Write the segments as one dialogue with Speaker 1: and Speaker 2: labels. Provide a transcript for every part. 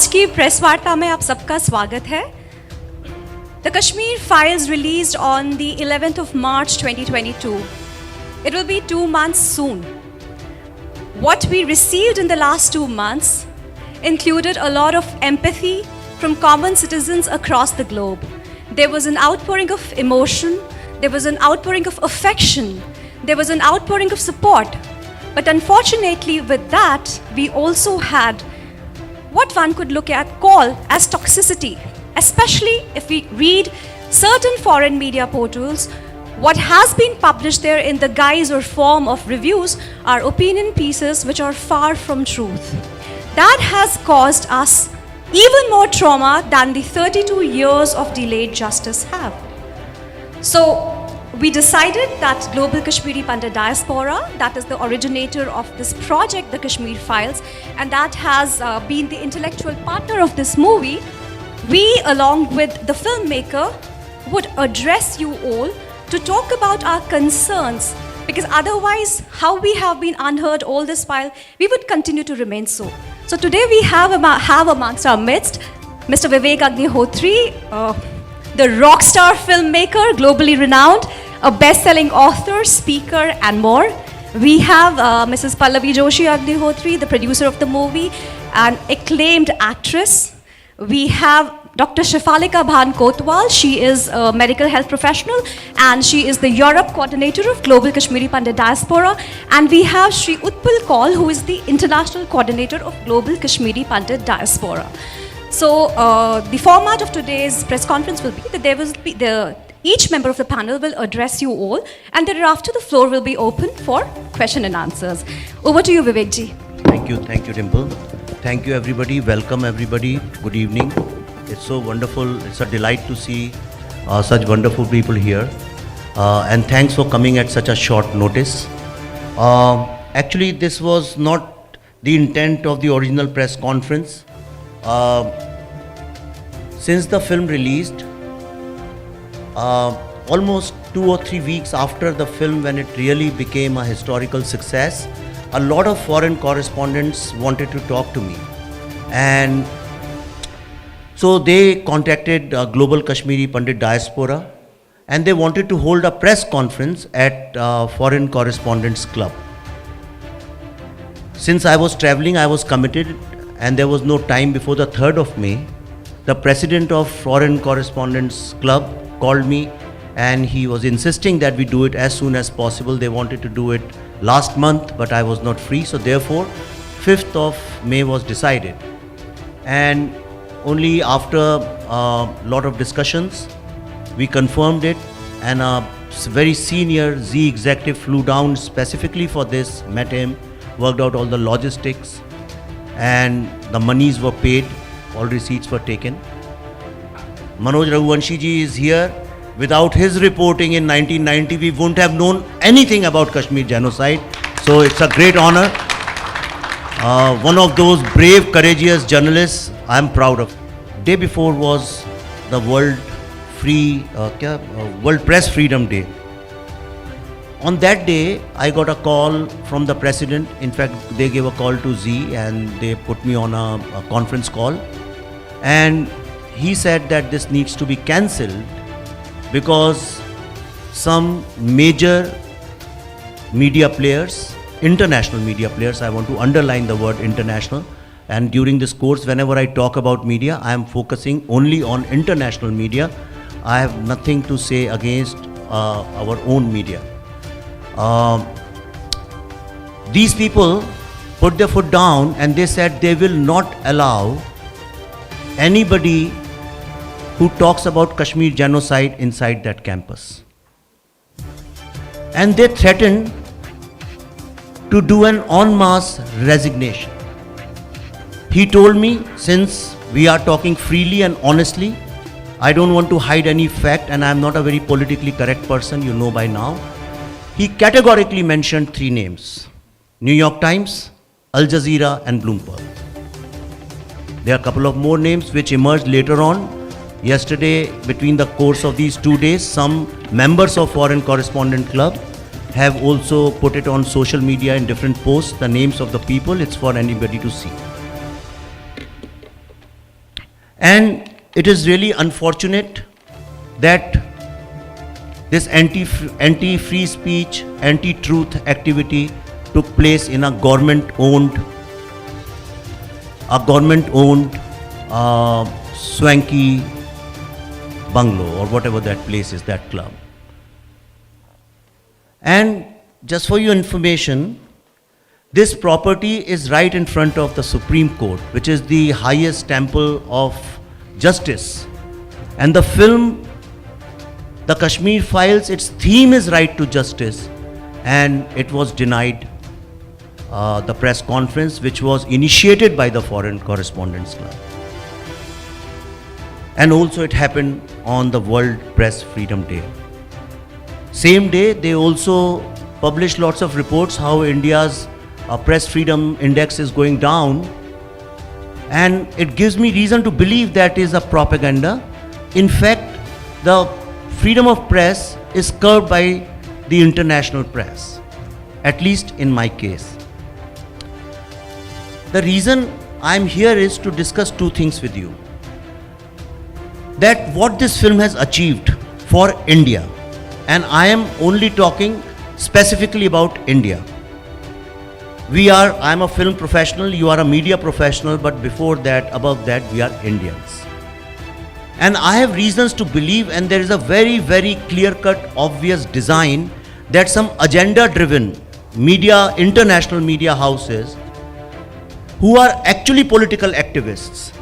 Speaker 1: आज की प्रेस वार्ता में आप सबका स्वागत है। The Kashmir Files released on the 11th of March 2022. It will be 2 months soon. What we received in the last 2 months included a lot of empathy from common citizens across the globe. There was an outpouring of emotion, there was an outpouring of affection, there was an outpouring of support. But unfortunately, with that, we also had what one could call as toxicity, especially if we read certain foreign media portals. What has been published there in the guise or form of reviews are opinion pieces which are far from truth. That has caused us even more trauma than the 32 years of delayed justice have. So we decided that Global Kashmiri Pandit Diaspora, that is the originator of this project, The Kashmir Files, and that has been the intellectual partner of this movie, we, along with the filmmaker, would address you all to talk about our concerns, because otherwise, how we have been unheard all this while, we would continue to remain so. So today we have amongst our midst Mr. Vivek Agnihotri, the rock star filmmaker, globally renowned, a best-selling author, speaker, and more. We have Mrs. Pallavi Joshi Agnihotri, the producer of the movie, an acclaimed actress. We have Dr. Shefalika Bhan Kotwal. She is a medical health professional and she is the Europe coordinator of Global Kashmiri Pandit Diaspora. And we have Shri Utpal Kaul, who is the international coordinator of Global Kashmiri Pandit Diaspora. So the format of today's press conference will be that there will be each member of the panel will address you all, and thereafter the floor will be open for question and answers. Over to you, Vivek ji.
Speaker 2: Thank you, Dimple. Thank you, everybody. Welcome, everybody. Good evening. It's so wonderful. It's a delight to see such wonderful people here. And thanks for coming at such a short notice. Actually, this was not the intent of the original press conference. Since the film released, almost 2 or 3 weeks after the film, when it really became a historical success, a lot of foreign correspondents wanted to talk to me. And so they contacted Global Kashmiri Pandit Diaspora and they wanted to hold a press conference at Foreign Correspondents Club. Since I was traveling, I was committed and there was no time before the 3rd of May. The president of Foreign Correspondents Club called me and he was insisting that we do it as soon as possible. They wanted to do it last month, but I was not free. So therefore, 5th of May was decided. And only after a lot of discussions, we confirmed it, and a very senior Z executive flew down specifically for this, met him, worked out all the logistics, and the monies were paid, all receipts were taken. Manoj Raghuvanshi ji is here. Without his reporting in 1990, we wouldn't have known anything about Kashmir genocide. So it's a great honor. One of those brave, courageous journalists I am proud of. Day before was the World Press Freedom Day. On that day, I got a call from the president. In fact, they gave a call to Z and they put me on a conference call. And he said that this needs to be cancelled because some major media players, international media players, I want to underline the word international, and during this course, whenever I talk about media, I am focusing only on international media. I have nothing to say against our own media. These people put their foot down and they said they will not allow anybody who talks about Kashmir genocide inside that campus. And they threatened to do an en masse resignation. He told me, since we are talking freely and honestly, I don't want to hide any fact and I am not a very politically correct person, you know by now. He categorically mentioned 3 names: New York Times, Al Jazeera and Bloomberg. There are a couple of more names which emerged later on. Yesterday, between the course of these 2 days, some members of Foreign Correspondent Club have also put it on social media in different posts, the names of the people. It's for anybody to see. And it is really unfortunate that this anti-free speech, anti-truth activity took place in a government-owned swanky bungalow or whatever that place is, that club. And just for your information, this property is right in front of the Supreme Court, which is the highest temple of justice. And the film, The Kashmir Files, its theme is right to justice, and it was denied the press conference which was initiated by the Foreign Correspondents Club. And also it happened on the World Press Freedom Day. Same day, they also published lots of reports how India's press freedom index is going down, and it gives me reason to believe that is a propaganda. In fact, the freedom of press is curbed by the international press, at least in my case. The reason I'm here is to discuss two things with you. That what this film has achieved for India, and I am only talking specifically about India. I'm a film professional, you are a media professional, but before that, above that, we are Indians. And I have reasons to believe, and there is a very, very clear-cut, obvious design that some agenda-driven media, international media houses, who are actually political activists,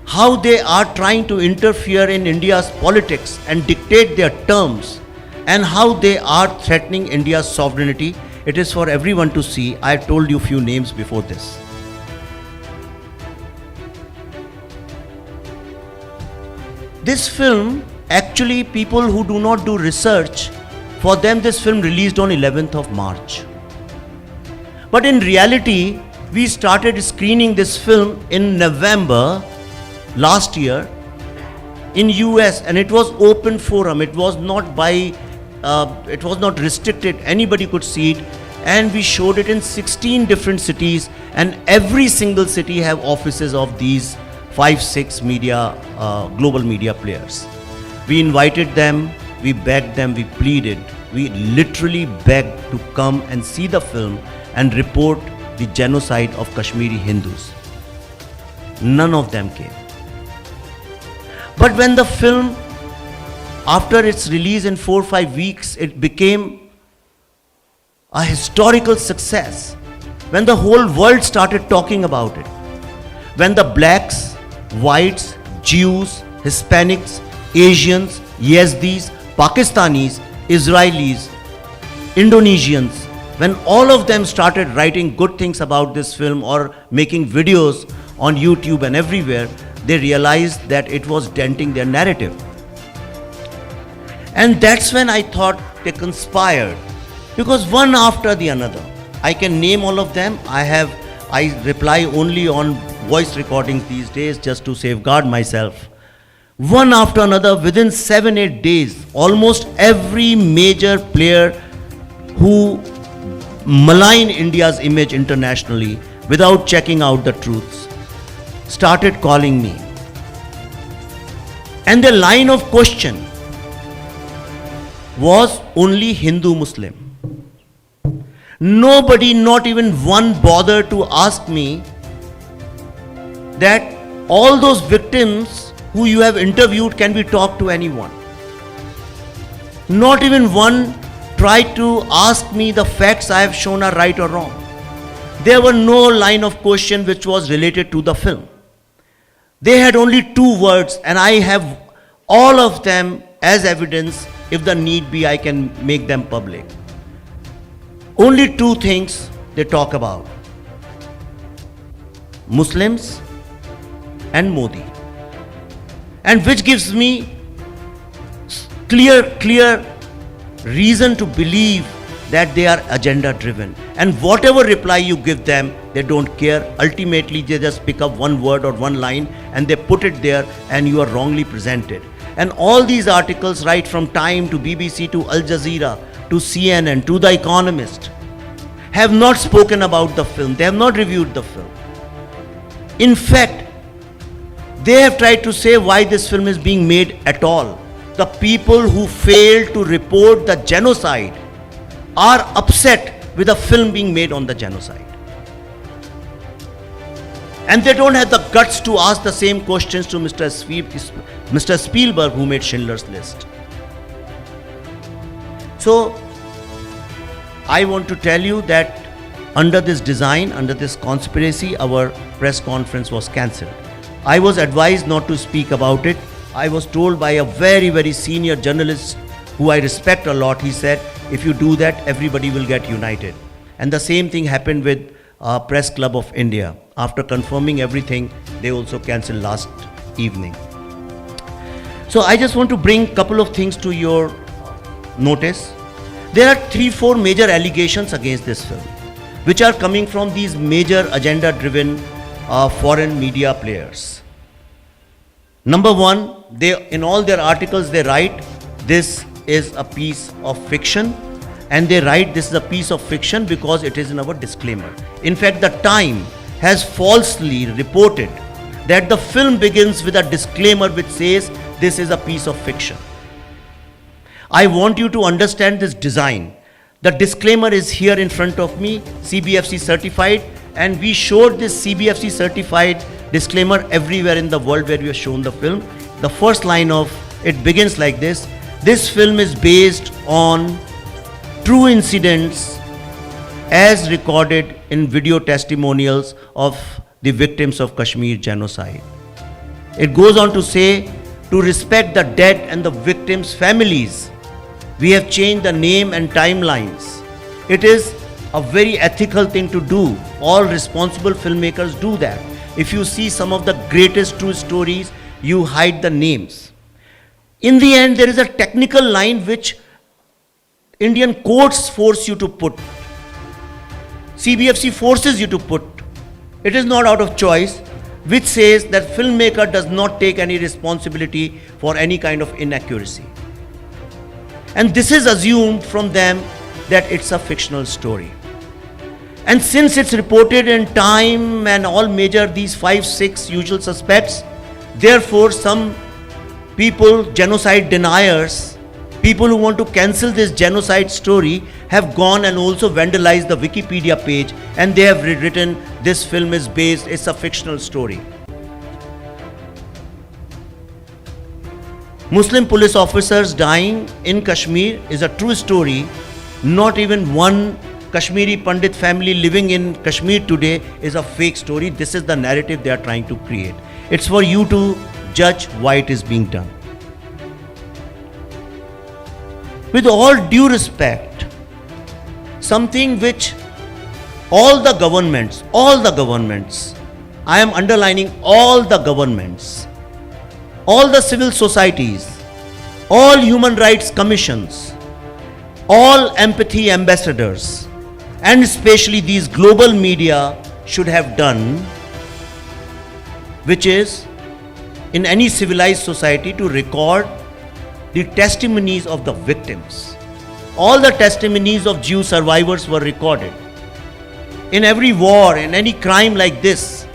Speaker 2: how they are trying to interfere in India's politics and dictate their terms, and how they are threatening India's sovereignty. It is for everyone to see. I told you few names before this. This film, actually people who do not do research, for them this film released on 11th of March. But in reality, we started screening this film in November last year in US, and it was open forum. It was not restricted. Anybody could see it, and we showed it in 16 different cities, and every single city have offices of these 5-6 media, global media players. We invited them, we begged them, we pleaded, we literally begged to come and see the film and report the genocide of Kashmiri Hindus. None of them came. But when the film, after its release in 4 or 5 weeks, it became a historical success. When the whole world started talking about it. When the blacks, whites, Jews, Hispanics, Asians, Yazidis, Pakistanis, Israelis, Indonesians, when all of them started writing good things about this film or making videos on YouTube and everywhere, they realized that it was denting their narrative. And that's when I thought they conspired, because one after the another, I can name all of them. I reply only on voice recordings these days just to safeguard myself. One after another, within 7-8 days, almost every major player who malign India's image internationally without checking out the truths started calling me. And the line of question was only Hindu-Muslim. Nobody, not even one, bothered to ask me that all those victims who you have interviewed, can we talk to anyone? Not even one tried to ask me the facts I have shown are right or wrong. There were no line of question which was related to the film. They had only 2 words, and I have all of them as evidence. If the need be, I can make them public. Only 2 things they talk about: Muslims and Modi. And which gives me clear reason to believe that they are agenda driven. And whatever reply you give them, they don't care. Ultimately, they just pick up 1 word or 1 line and they put it there, and you are wrongly presented. And all these articles, right from Time to BBC to Al Jazeera to CNN to The Economist, have not spoken about the film. They have not reviewed the film. In fact, They have tried to say why this film is being made at all. The people who failed to report the genocide are upset with a film being made on the genocide. And they don't have the guts to ask the same questions to Mr. Spielberg, who made Schindler's List. So, I want to tell you that under this design, under this conspiracy, our press conference was cancelled. I was advised not to speak about it. I was told by a very, very senior journalist who I respect a lot. He said, if you do that, everybody will get united. And the same thing happened with Press Club of India. After confirming everything, they also cancelled last evening. So I just want to bring a couple of things to your notice. There are 3-4 major allegations against this film, which are coming from these major agenda-driven foreign media players. Number one, they in all their articles they write this is a piece of fiction, and they write this is a piece of fiction because it is in our disclaimer. In fact, the Time has falsely reported that the film begins with a disclaimer which says this is a piece of fiction. I want you to understand this design. The disclaimer is here in front of me, CBFC certified, and we showed this CBFC certified disclaimer everywhere in the world where we have shown the film. The first line of it begins like this: this film is based on true incidents as recorded in video testimonials of the victims of Kashmir genocide. It goes on to say, to respect the dead and the victims' families, we have changed the name and timelines. It is a very ethical thing to do. All responsible filmmakers do that. If you see some of the greatest true stories, you hide the names. In the end, there is a technical line which Indian courts force you to put. CBFC forces you to put. It is not out of choice, which says that filmmaker does not take any responsibility for any kind of inaccuracy. And this is assumed from them that it's a fictional story. And since it's reported in Time and all major, these 5-6 usual suspects, therefore some people, genocide deniers, people who want to cancel this genocide story, have gone and also vandalized the Wikipedia page, and they have rewritten this film is based, it's a fictional story. Muslim police officers dying in Kashmir is a true story. Not even one Kashmiri Pandit family living in Kashmir today is a fake story. This is the narrative they are trying to create. It's for you to judge why it is being done. With all due respect, something which all the governments, I am underlining all the governments, all the civil societies, all human rights commissions, all empathy ambassadors, and especially these global media should have done, which is in any civilized society to record the testimonies of the victims. All the testimonies of Jew survivors were recorded. In every war, in any crime like this,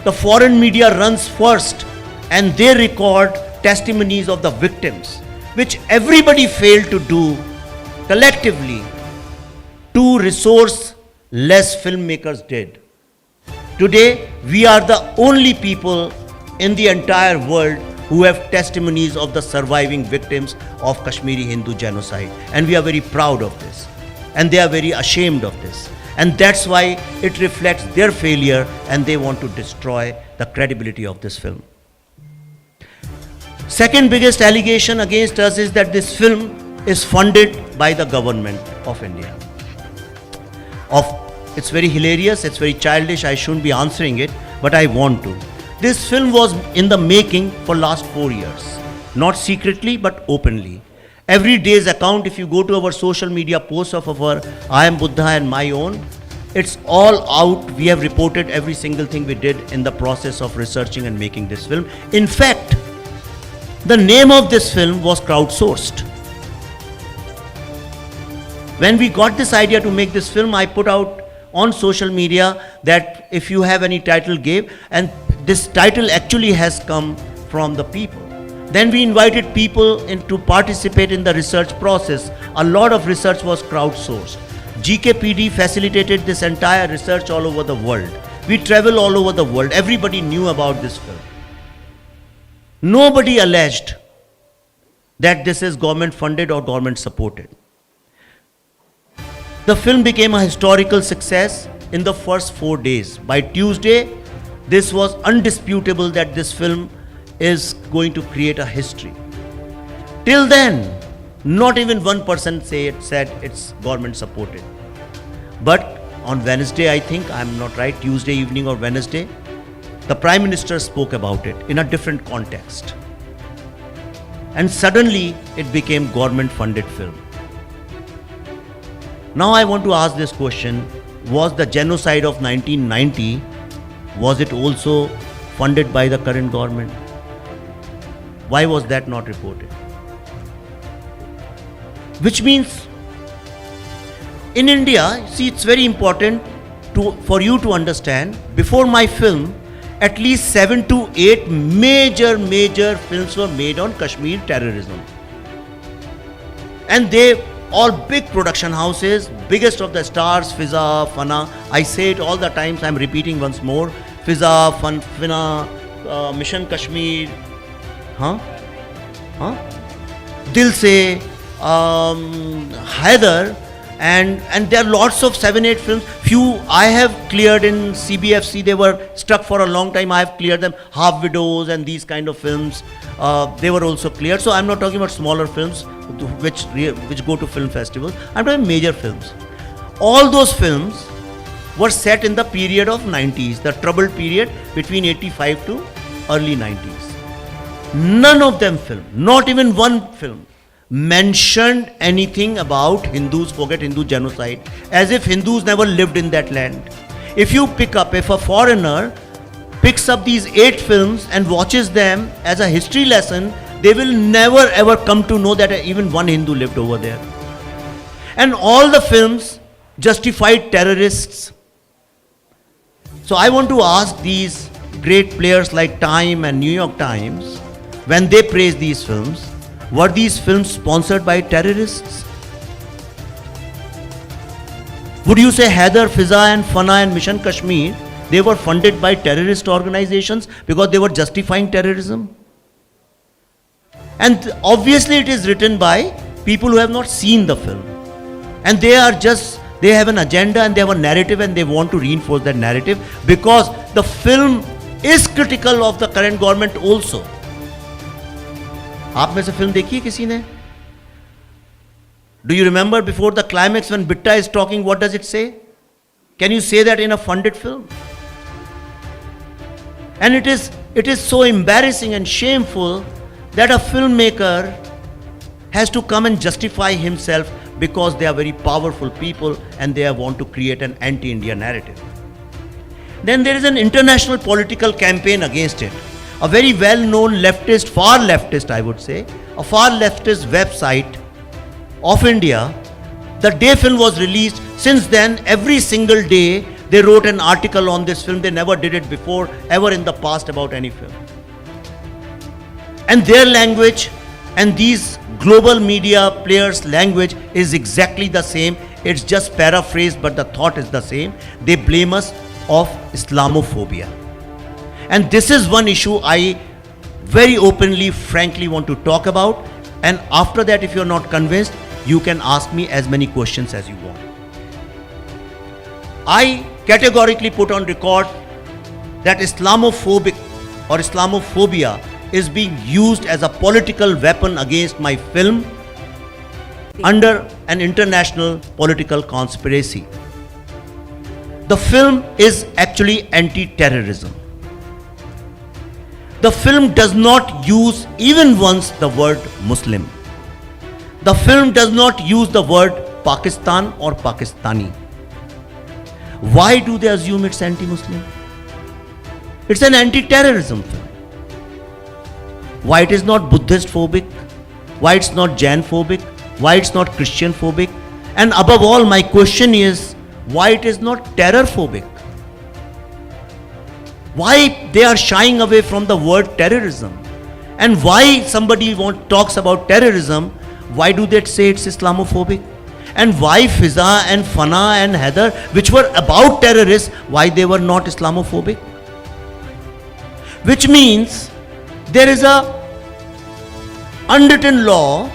Speaker 2: the foreign media runs first and they record testimonies of the victims, which everybody failed to do collectively. Two resource-less filmmakers did. Today, we are the only people in the entire world who have testimonies of the surviving victims of Kashmiri Hindu genocide. And we are very proud of this. And they are very ashamed of this. And that's why it reflects their failure and they want to destroy the credibility of this film. Second biggest allegation against us is that this film is funded by the government of India. It's very hilarious, it's very childish, I shouldn't be answering it, but I want to. This film was in the making for last 4 years. Not secretly, but openly. Every day's account, if you go to our social media posts of our I Am Buddha and my own, it's all out. We have reported every single thing we did in the process of researching and making this film. In fact, the name of this film was crowdsourced. When we got this idea to make this film, I put out on social media that if you have any title, give, and this title actually has come from the people. Then we invited people in to participate in the research process. A lot of research was crowdsourced. GKPD facilitated this entire research all over the world. We travel all over the world. Everybody knew about this film. Nobody alleged that this is government funded or government supported. The film became a historical success in the first 4 days. By Tuesday, this was undisputable that this film is going to create a history. Till then, not even one person said it's government supported. But on Wednesday, I think, I'm not right, Tuesday evening or Wednesday, the Prime Minister spoke about it in a different context. And suddenly, it became government funded film. Now I want to ask this question, was the genocide of 1990, was it also funded by the current government? Why was that not reported? Which means, in India, see, it's very important for you to understand, before my film, at least 7 to 8 major films were made on Kashmir terrorism. And they all big production houses, biggest of the stars, Fiza, Fana. I say it all the times, I'm repeating once more. Fiza, Fina, Mission Kashmir, Dil Se, Haider, and there are lots of 7-8 films. Few I have cleared in CBFC, they were stuck for a long time. I have cleared them. Half Widows and these kind of films, they were also cleared. So I'm not talking about smaller films which go to film festivals. I'm talking major films. All those films were set in the period of 90s, the troubled period between 85 to early 90s. None of them film, not even one film, mentioned anything about Hindus, forget Hindu genocide, as if Hindus never lived in that land. If a foreigner picks up these 8 films and watches them as a history lesson, they will never ever come to know that even one Hindu lived over there. And all the films justified terrorists. So I want to ask these great players like Time and New York Times, when they praise these films, were these films sponsored by terrorists? Would you say Haider, Fiza and Fana and Mission Kashmir, they were funded by terrorist organizations because they were justifying terrorism? And obviously it is written by people who have not seen the film. And they have an agenda and they have a narrative and they want to reinforce that narrative because the film is critical of the current government also. आप में से film देखी है किसी ने? Do you remember before the climax when Bitta is talking, what does it say? Can you say that in a funded film? And it is so embarrassing and shameful that a filmmaker has to come and justify himself because they are very powerful people and they want to create an anti-India narrative. Then there is an international political campaign against it. A very well-known leftist, far leftist I would say, a far leftist website of India, the day film was released, since then every single day they wrote an article on this film. They never did it before, ever in the past about any film. And their language and these global media players' language is exactly the same. It's just paraphrased, but the thought is the same. They blame us of Islamophobia. And this is one issue I very openly, frankly want to talk about. And after that, if you're not convinced, you can ask me as many questions as you want. I categorically put on record that Islamophobic or Islamophobia is being used as a political weapon against my film under an international political conspiracy. The film is actually anti-terrorism. The film does not use even once the word Muslim. The film does not use the word Pakistan or Pakistani. Why do they assume it's anti-Muslim? It's an anti-terrorism film. Why it is not Buddhist phobic? Why it's not Jain phobic? Why it's not Christian phobic? And above all, my question is, why it is not terror phobic? Why they are shying away from the word terrorism? And why somebody talks about terrorism, why do they say it's Islamophobic? And why Fiza and Fana and Heather, which were about terrorists, why they were not Islamophobic? Which means there is a unwritten law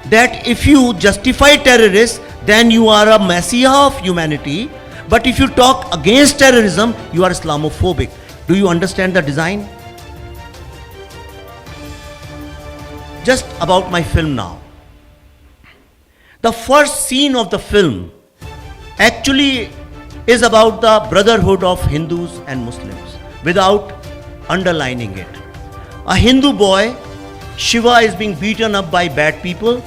Speaker 2: that if you justify terrorists, then you are a messiah of humanity. But if you talk against terrorism, you are Islamophobic. Do you understand the design? Just about my film now. The first scene of the film actually is about the brotherhood of Hindus and Muslims without underlining it. A Hindu boy, Shiva, is being beaten up by bad people.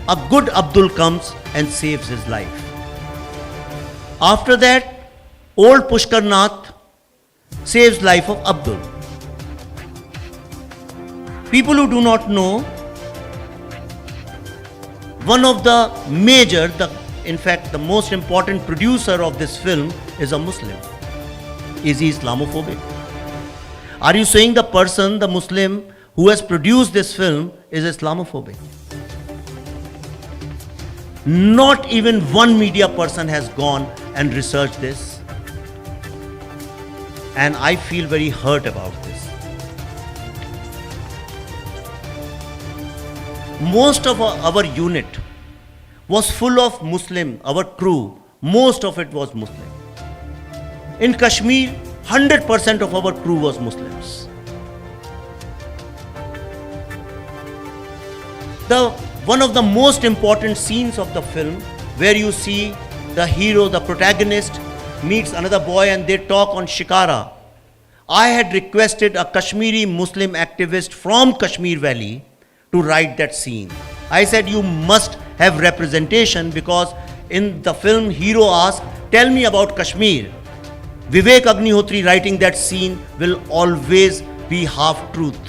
Speaker 2: A good Abdul comes and saves his life. After that, old Pushkar Nath saves life of Abdul. People who do not know, one of the major, in fact the most important producer of this film is a Muslim. Is he Islamophobic? Are you saying the person, the Muslim who has produced this film is Islamophobic? Not even one media person has gone and researched this. And I feel very hurt about this. Most of our unit was full of Muslim, our crew, most of it was Muslim. In Kashmir, 100% of our crew was Muslims. One of the most important scenes of the film, where you see the hero, the protagonist, meets another boy and they talk on Shikara. I had requested a Kashmiri Muslim activist from Kashmir Valley to write that scene. I said, you must have representation, because in the film, hero asked, tell me about Kashmir. Vivek Agnihotri writing that scene will always be half truth.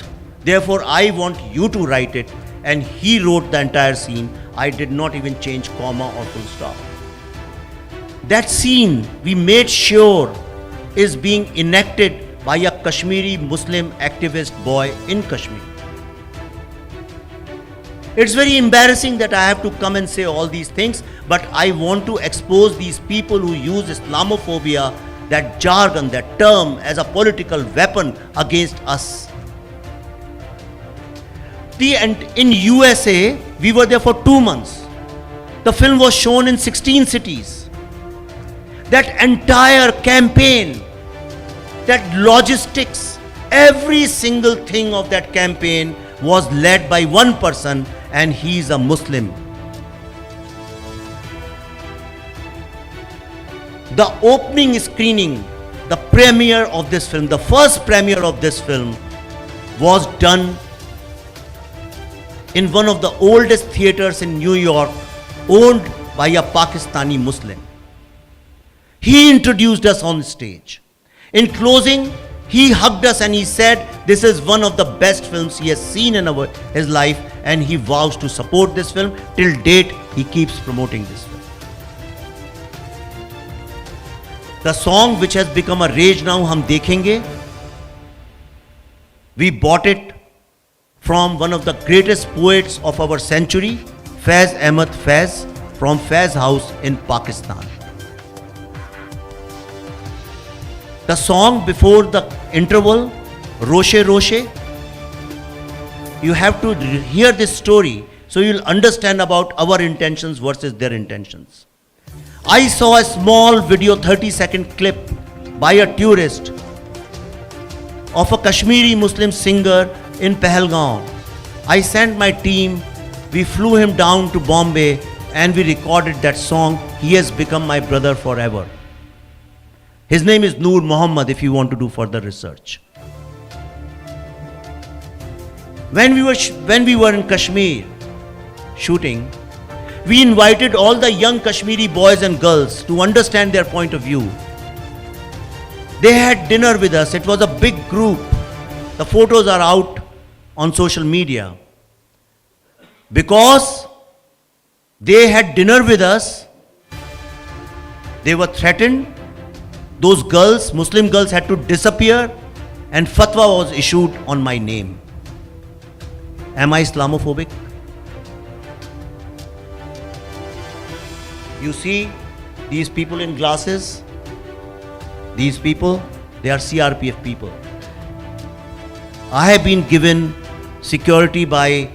Speaker 2: Therefore, I want you to write it. And he wrote the entire scene. I did not even change comma or full stop. That scene, we made sure, is being enacted by a Kashmiri Muslim activist boy in Kashmir. It's very embarrassing that I have to come and say all these things, but I want to expose these people who use Islamophobia, that jargon, that term, as a political weapon against us. In USA, we were there for 2 months. The film was shown in 16 cities. That entire campaign, that logistics, every single thing of that campaign was led by one person, and he is a Muslim. The opening screening, the premiere of this film, the first premiere of this film was done in one of the oldest theaters in New York, owned by a Pakistani Muslim. He introduced us on stage. In closing, he hugged us and he said, this is one of the best films he has seen in his life, and he vows to support this film. Till date, he keeps promoting this film. The song which has become a rage now, Hum Dekhenge, we bought it from one of the greatest poets of our century, Faiz Ahmad Faiz, from Faiz House in Pakistan. The song before the interval, Roshe Roshe, you have to hear this story so you'll understand about our intentions versus their intentions. I saw a small video, 30-second clip by a tourist of a Kashmiri Muslim singer in Pahalgaon. I sent my team, we flew him down to Bombay and we recorded that song. He has become my brother forever. His name is Noor Muhammad, if you want to do further research. When we were in Kashmir shooting, we invited all the young Kashmiri boys and girls to understand their point of view. They had dinner with us. It was a big group. The photos are out on social media. Because they had dinner with us, they were threatened those girls, Muslim girls, had to disappear and fatwa was issued on my name. Am I Islamophobic? You see these people in glasses? These people, they are CRPF people. I have been given security by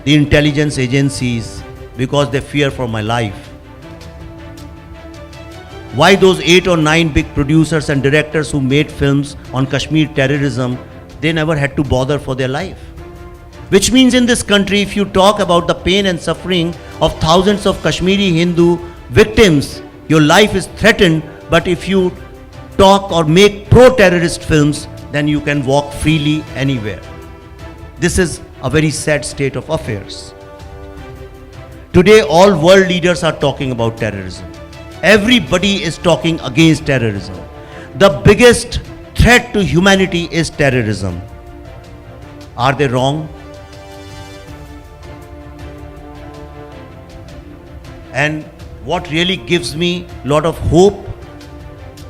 Speaker 2: the intelligence agencies because they fear for my life. Why those 8 or 9 big producers and directors who made films on Kashmir terrorism, they never had to bother for their life? Which means in this country, if you talk about the pain and suffering of thousands of Kashmiri Hindu victims, your life is threatened. But if you talk or make pro-terrorist films, then you can walk freely anywhere. This is a very sad state of affairs. Today, all world leaders are talking about terrorism. Everybody is talking against terrorism. The biggest threat to humanity is terrorism. Are they wrong? And what really gives me a lot of hope,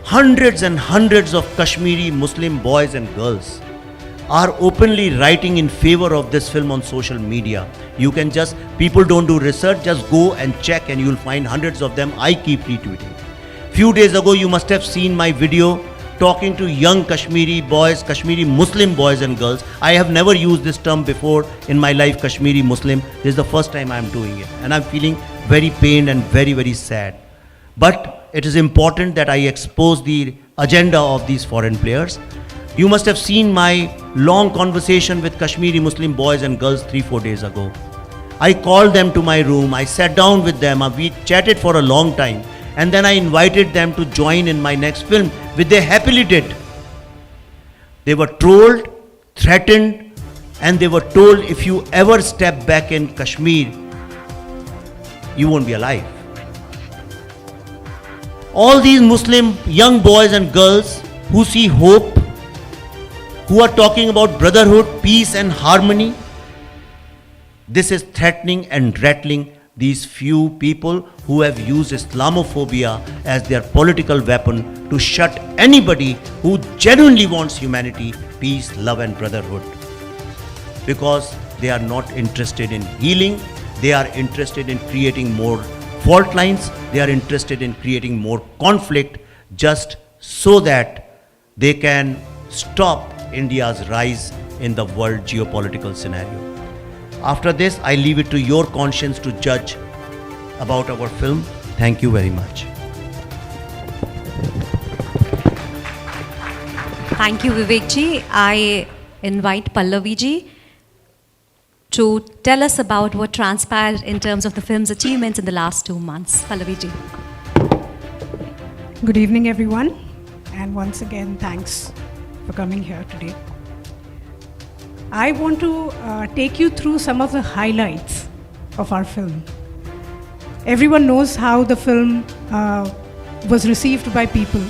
Speaker 2: hundreds and hundreds of Kashmiri Muslim boys and girls are openly writing in favor of this film on social media. You can just, people don't do research, just go and check and you'll find hundreds of them. I keep retweeting. Few days ago, you must have seen my video talking to young Kashmiri boys, Kashmiri Muslim boys and girls. I have never used this term before in my life, Kashmiri Muslim. This is the first time I'm doing it. And I'm feeling very pained and very, very sad. But it is important that I expose the agenda of these foreign players. You must have seen my long conversation with Kashmiri Muslim boys and girls 3-4 days ago. I called them to my room, I sat down with them, we chatted for a long time, and then I invited them to join in my next film, which they happily did. They were trolled, threatened, and they were told if you ever step back in Kashmir, you won't be alive. All these Muslim young boys and girls who see hope, who are talking about brotherhood, peace and harmony, this is threatening and rattling these few people who have used Islamophobia as their political weapon to shut anybody who genuinely wants humanity, peace, love and brotherhood. Because they are not interested in healing, they are interested in creating more fault lines, they are interested in creating more conflict just so that they can stop India's rise in the world geopolitical scenario. After this, I leave it to your conscience to judge about our film. Thank you very much.
Speaker 1: Thank you, Vivek ji. I invite Pallavi ji to tell us about what transpired in terms of the film's achievements in the last 2 months. Pallavi ji.
Speaker 3: Good evening, everyone. And once again, thanks for coming here today. I want to take you through some of the highlights of our film. Everyone knows how the film was received by people.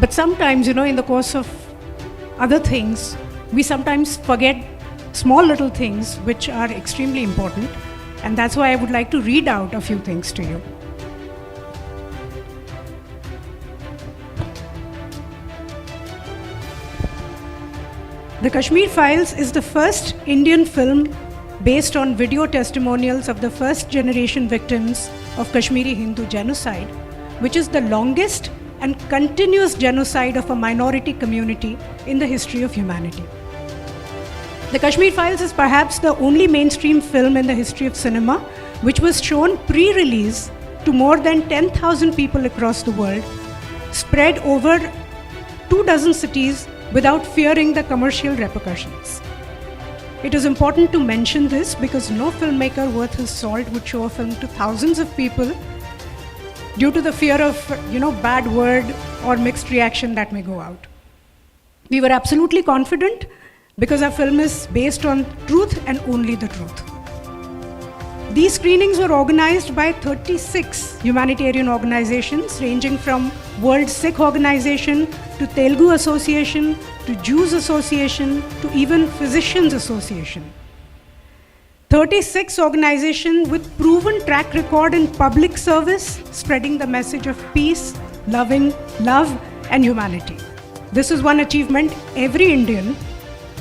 Speaker 3: But sometimes, in the course of other things, we sometimes forget small little things which are extremely important. And that's why I would like to read out a few things to you. The Kashmir Files is the first Indian film based on video testimonials of the first generation victims of Kashmiri Hindu genocide, which is the longest and continuous genocide of a minority community in the history of humanity. The Kashmir Files is perhaps the only mainstream film in the history of cinema which was shown pre-release to more than 10,000 people across the world, spread over 24 cities without fearing the commercial repercussions. It is important to mention this because no filmmaker worth his salt would show a film to thousands of people due to the fear of, bad word or mixed reaction that may go out. We were absolutely confident because our film is based on truth and only the truth. These screenings were organized by 36 humanitarian organizations ranging from World Sikh Organization to Telugu Association to Jews Association to even Physicians Association. 36 organizations with proven track record in public service, spreading the message of peace, loving love, and humanity. This is one achievement every Indian,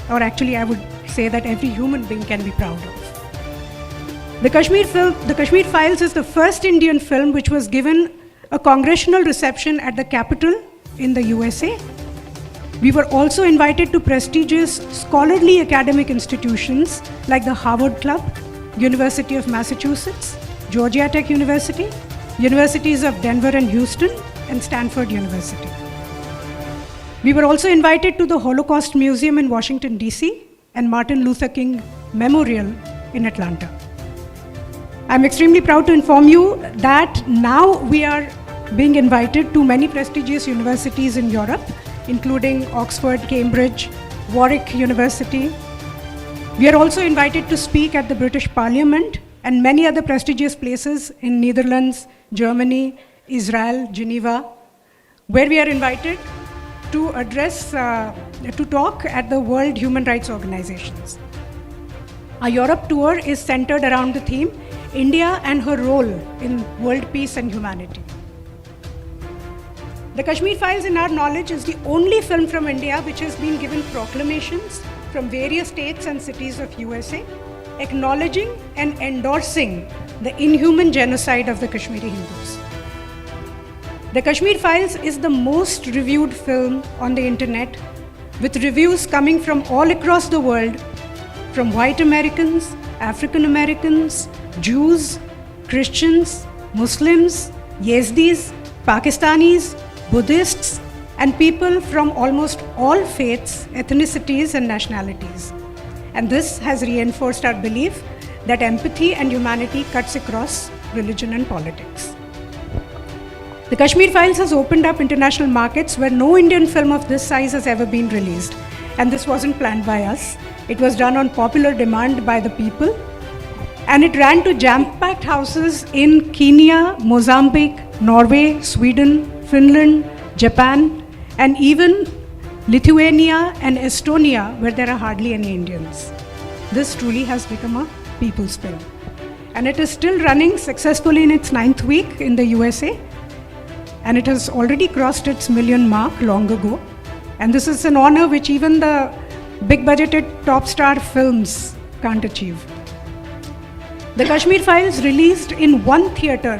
Speaker 3: or actually I would say that every human being can be proud of. The Kashmir Files is the first Indian film which was given a congressional reception at the Capitol in the USA. We were also invited to prestigious scholarly academic institutions like the Harvard Club, University of Massachusetts, Georgia Tech University, Universities of Denver and Houston, and Stanford University. We were also invited to the Holocaust Museum in Washington, D.C. and Martin Luther King Memorial in Atlanta. I'm extremely proud to inform you that now we are being invited to many prestigious universities in Europe, including Oxford, Cambridge, Warwick University. We are also invited to speak at the British Parliament and many other prestigious places in Netherlands, Germany, Israel, Geneva, where we are invited to to talk at the World Human Rights Organizations. Our Europe tour is centered around the theme, India and her role in world peace and humanity. The Kashmir Files, in our knowledge, is the only film from India which has been given proclamations from various states and cities of USA, acknowledging and endorsing the inhuman genocide of the Kashmiri Hindus. The Kashmir Files is the most reviewed film on the internet, with reviews coming from all across the world, from white Americans, African Americans, Jews, Christians, Muslims, Yazidis, Pakistanis, Buddhists, and people from almost all faiths, ethnicities, and nationalities. And this has reinforced our belief that empathy and humanity cuts across religion and politics. The Kashmir Files has opened up international markets where no Indian film of this size has ever been released. And this wasn't planned by us. It was done on popular demand by the people. And it ran to jam-packed houses in Kenya, Mozambique, Norway, Sweden, Finland, Japan, and even Lithuania and Estonia, where there are hardly any Indians. This truly has become a people's film. And it is still running successfully in its 9th week in the USA. And it has already crossed its million mark long ago. And this is an honor which even the big-budgeted top star films can't achieve. The Kashmir Files released in one theatre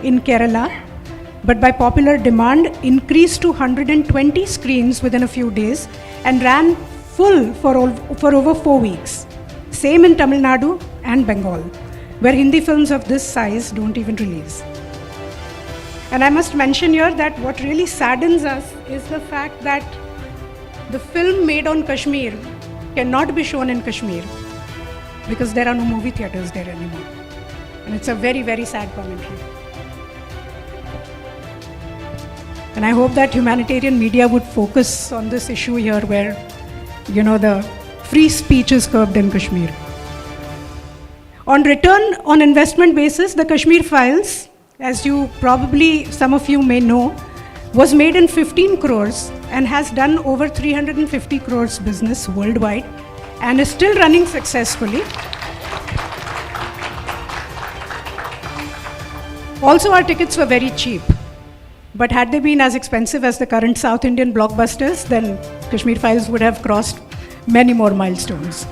Speaker 3: in Kerala, but by popular demand increased to 120 screens within a few days and ran full for over 4 weeks. Same in Tamil Nadu and Bengal, where Hindi films of this size don't even release. And I must mention here that what really saddens us is the fact that the film made on Kashmir cannot be shown in Kashmir because there are no movie theatres there anymore. And it's a very, very sad commentary. And I hope that humanitarian media would focus on this issue here where, the free speech is curbed in Kashmir. On return on investment basis, the Kashmir Files, as some of you may know, was made in 15 crores and has done over 350 crores business worldwide and is still running successfully. Also, our tickets were very cheap. But had they been as expensive as the current South Indian blockbusters, then Kashmir Files would have crossed many more milestones.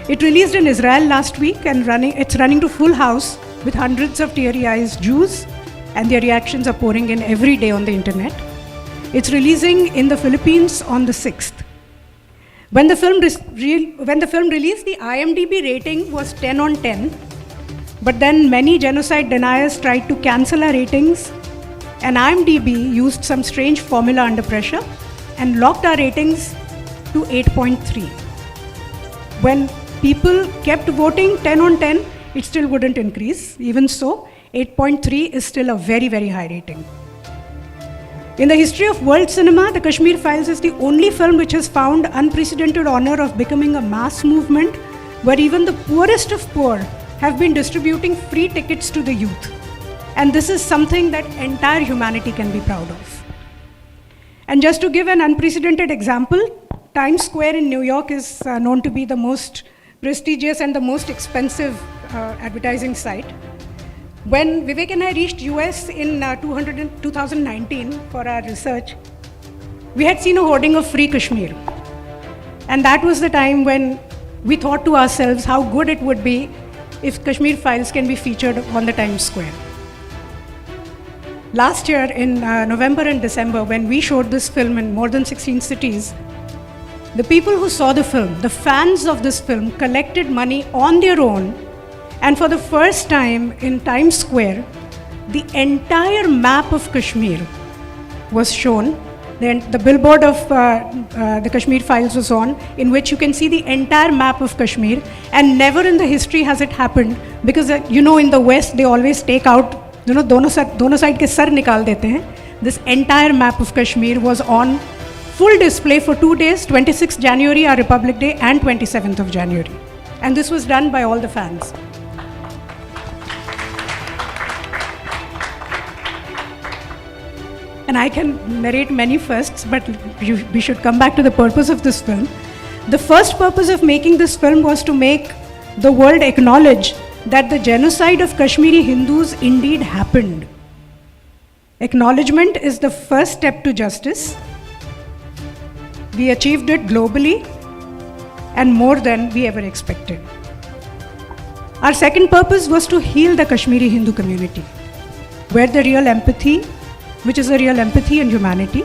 Speaker 3: It released in Israel last week and it's running to full house with hundreds of teary-eyed Jews, and their reactions are pouring in every day on the internet. It's releasing in the Philippines on the 6th. When the film released, the IMDb rating was 10 on 10, but then many genocide deniers tried to cancel our ratings, and IMDb used some strange formula under pressure and locked our ratings to 8.3. When people kept voting 10 on 10, it still wouldn't increase. Even so, 8.3 is still a very, very high rating. In the history of world cinema, the Kashmir Files is the only film which has found unprecedented honor of becoming a mass movement where even the poorest of poor have been distributing free tickets to the youth. And this is something that entire humanity can be proud of. And just to give an unprecedented example, Times Square in New York is known to be the most prestigious and the most expensive advertising site. When Vivek and I reached US in 2019 for our research, we had seen a hoarding of Free Kashmir. And that was the time when we thought to ourselves how good it would be if Kashmir Files can be featured on the Times Square. Last year in November and December, when we showed this film in more than 16 cities, the people who saw the film, the fans of this film, collected money on their own, and for the first time in Times Square, the entire map of Kashmir was shown. Then the billboard of the Kashmir Files was on, in which you can see the entire map of Kashmir, and never in the history has it happened, because in the West they always take out, दोनों side के sir निकाल देते हैं. This entire map of Kashmir was on full display for 2 days, 26th January, our Republic Day, and 27th of January. And this was done by all the fans. And I can narrate many firsts, but we should come back to the purpose of this film. The first purpose of making this film was to make the world acknowledge that the genocide of Kashmiri Hindus indeed happened. Acknowledgement is the first step to justice. We achieved it globally and more than we ever expected. Our second purpose was to heal the Kashmiri Hindu community, where the real empathy, which is a real empathy and humanity.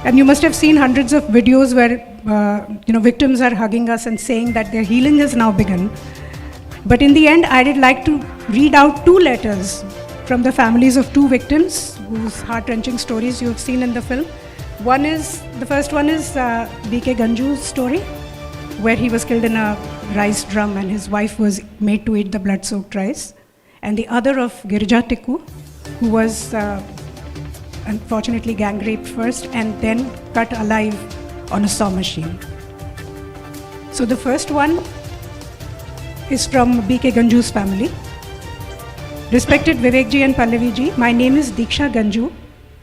Speaker 3: And you must have seen hundreds of videos where victims are hugging us and saying that their healing has now begun. But in the end, I did like to read out 2 letters from the families of 2 victims whose heart-wrenching stories you have seen in the film. The first one is B.K. Ganju's story, where he was killed in a rice drum and his wife was made to eat the blood-soaked rice. And the other of Girija Tikku, who was unfortunately gang raped first and then cut alive on a saw machine. So the first one is from B.K. Ganju's family. Respected Vivek ji and Pallavi ji, my name is Diksha Ganju.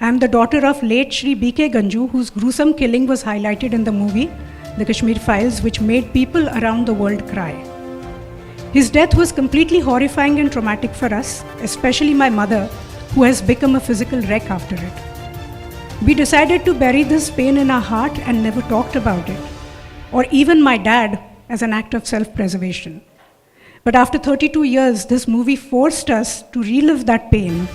Speaker 3: I am the daughter of late Shri B.K. Ganju, whose gruesome killing was highlighted in the movie The Kashmir Files, which made people around the world cry. His death was completely horrifying and traumatic for us, especially my mother, who has become a physical wreck after it. We decided to bury this pain in our heart and never talked about it, or even my dad, as an act of self-preservation. But after 32 years, this movie forced us to relive that pain.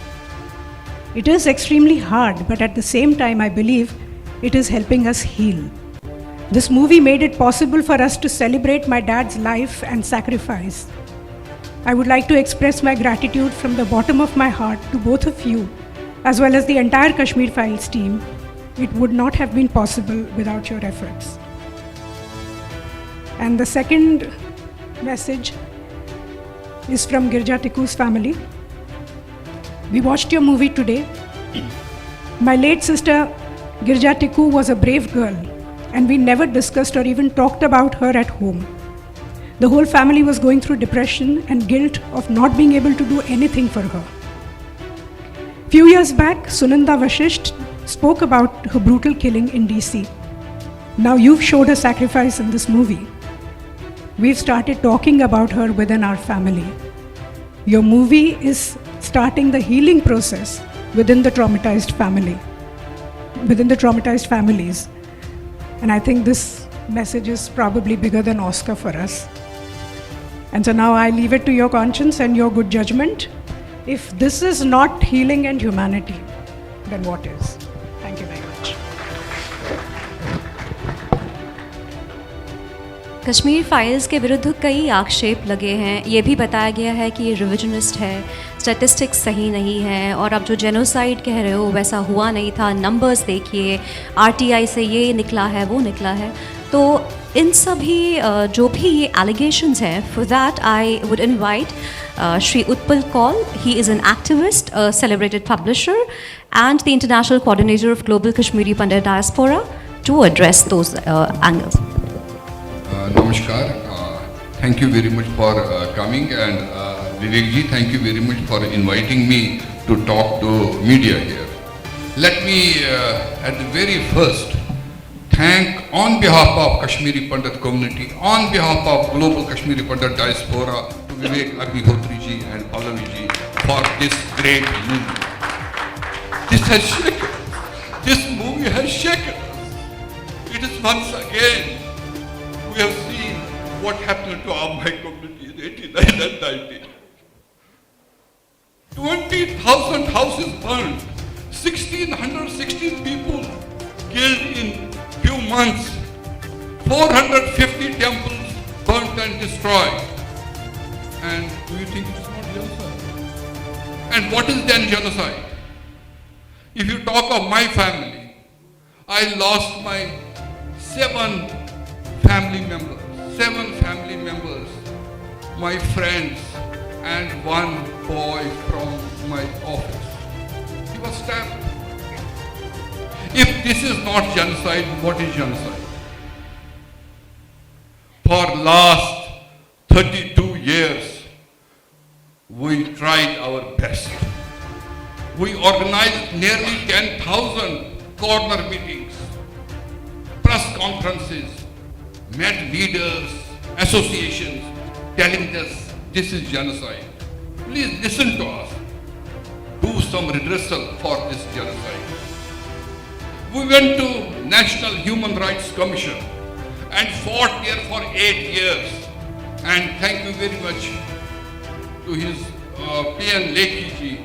Speaker 3: It is extremely hard, but at the same time, I believe it is helping us heal. This movie made it possible for us to celebrate my dad's life and sacrifice. I would like to express my gratitude from the bottom of my heart to both of you, as well as the entire Kashmir Files team. It would not have been possible without your efforts. And the second message is from Girija Tikku's family. We watched your movie today. My late sister Girija Tikku was a brave girl, and we never discussed or even talked about her at home. The whole family was going through depression and guilt of not being able to do anything for her. Few years back, Sunanda Vashisht spoke about her brutal killing in DC. Now you've showed her sacrifice in this movie. We've started talking about her within our family. Your movie is starting the healing process within the traumatized family, within the traumatized families. And I think this message is probably bigger than Oscar for us. And so now I leave it to your conscience and your good judgment. If this is not healing and humanity, then what is? Thank you very much.
Speaker 1: Kashmir files के विरुद्ध कई आक्षेप लगे हैं. ये भी बताया गया है कि ये रिविजनिस्ट है, स्टैटिस्टिक्स सही नहीं है, और अब जो जेनोसाइड कह रहे हो वैसा हुआ नहीं था. नंबर्स देखिए, आरटीआई से ये निकला है, वो निकला है. तो इन सभी जो भी ये एलिगेशंस हैं, for that I would invite Shri Utpal Kaul. He is an activist, a celebrated publisher, and the international coordinator of Global Kashmiri Pandit Diaspora to address those angles.
Speaker 4: Namaskar. Thank you very much for coming, and Vivek ji, thank you very much for inviting me to talk to media here. Let me at the very first thank on behalf of Kashmiri Pandit community, on behalf of Global Kashmiri Pandit Diaspora, to Vivek Agnihotri ji and Pallavi ji for this great movie. This has shaken us. This movie has shaken us. It is once again, we have seen what happened to our my community in 89 and 90. 20,000 houses burned, 1,616 people killed in few months, 450 temples burnt and destroyed. And do you think it's not genocide? And what is then genocide? If you talk of my family, I lost my 7 family members, my friends, and one boy from my office. He was stabbed. If this is not genocide, what is genocide? For last 32 years, we tried our best. We organized nearly 10,000 corner meetings, press conferences, met leaders, associations, telling us this is genocide. Please listen to us. Do some redressal for this genocide. We went to National Human Rights Commission and fought there for 8 years. And thank you very much to his P.N. Lekhi ji,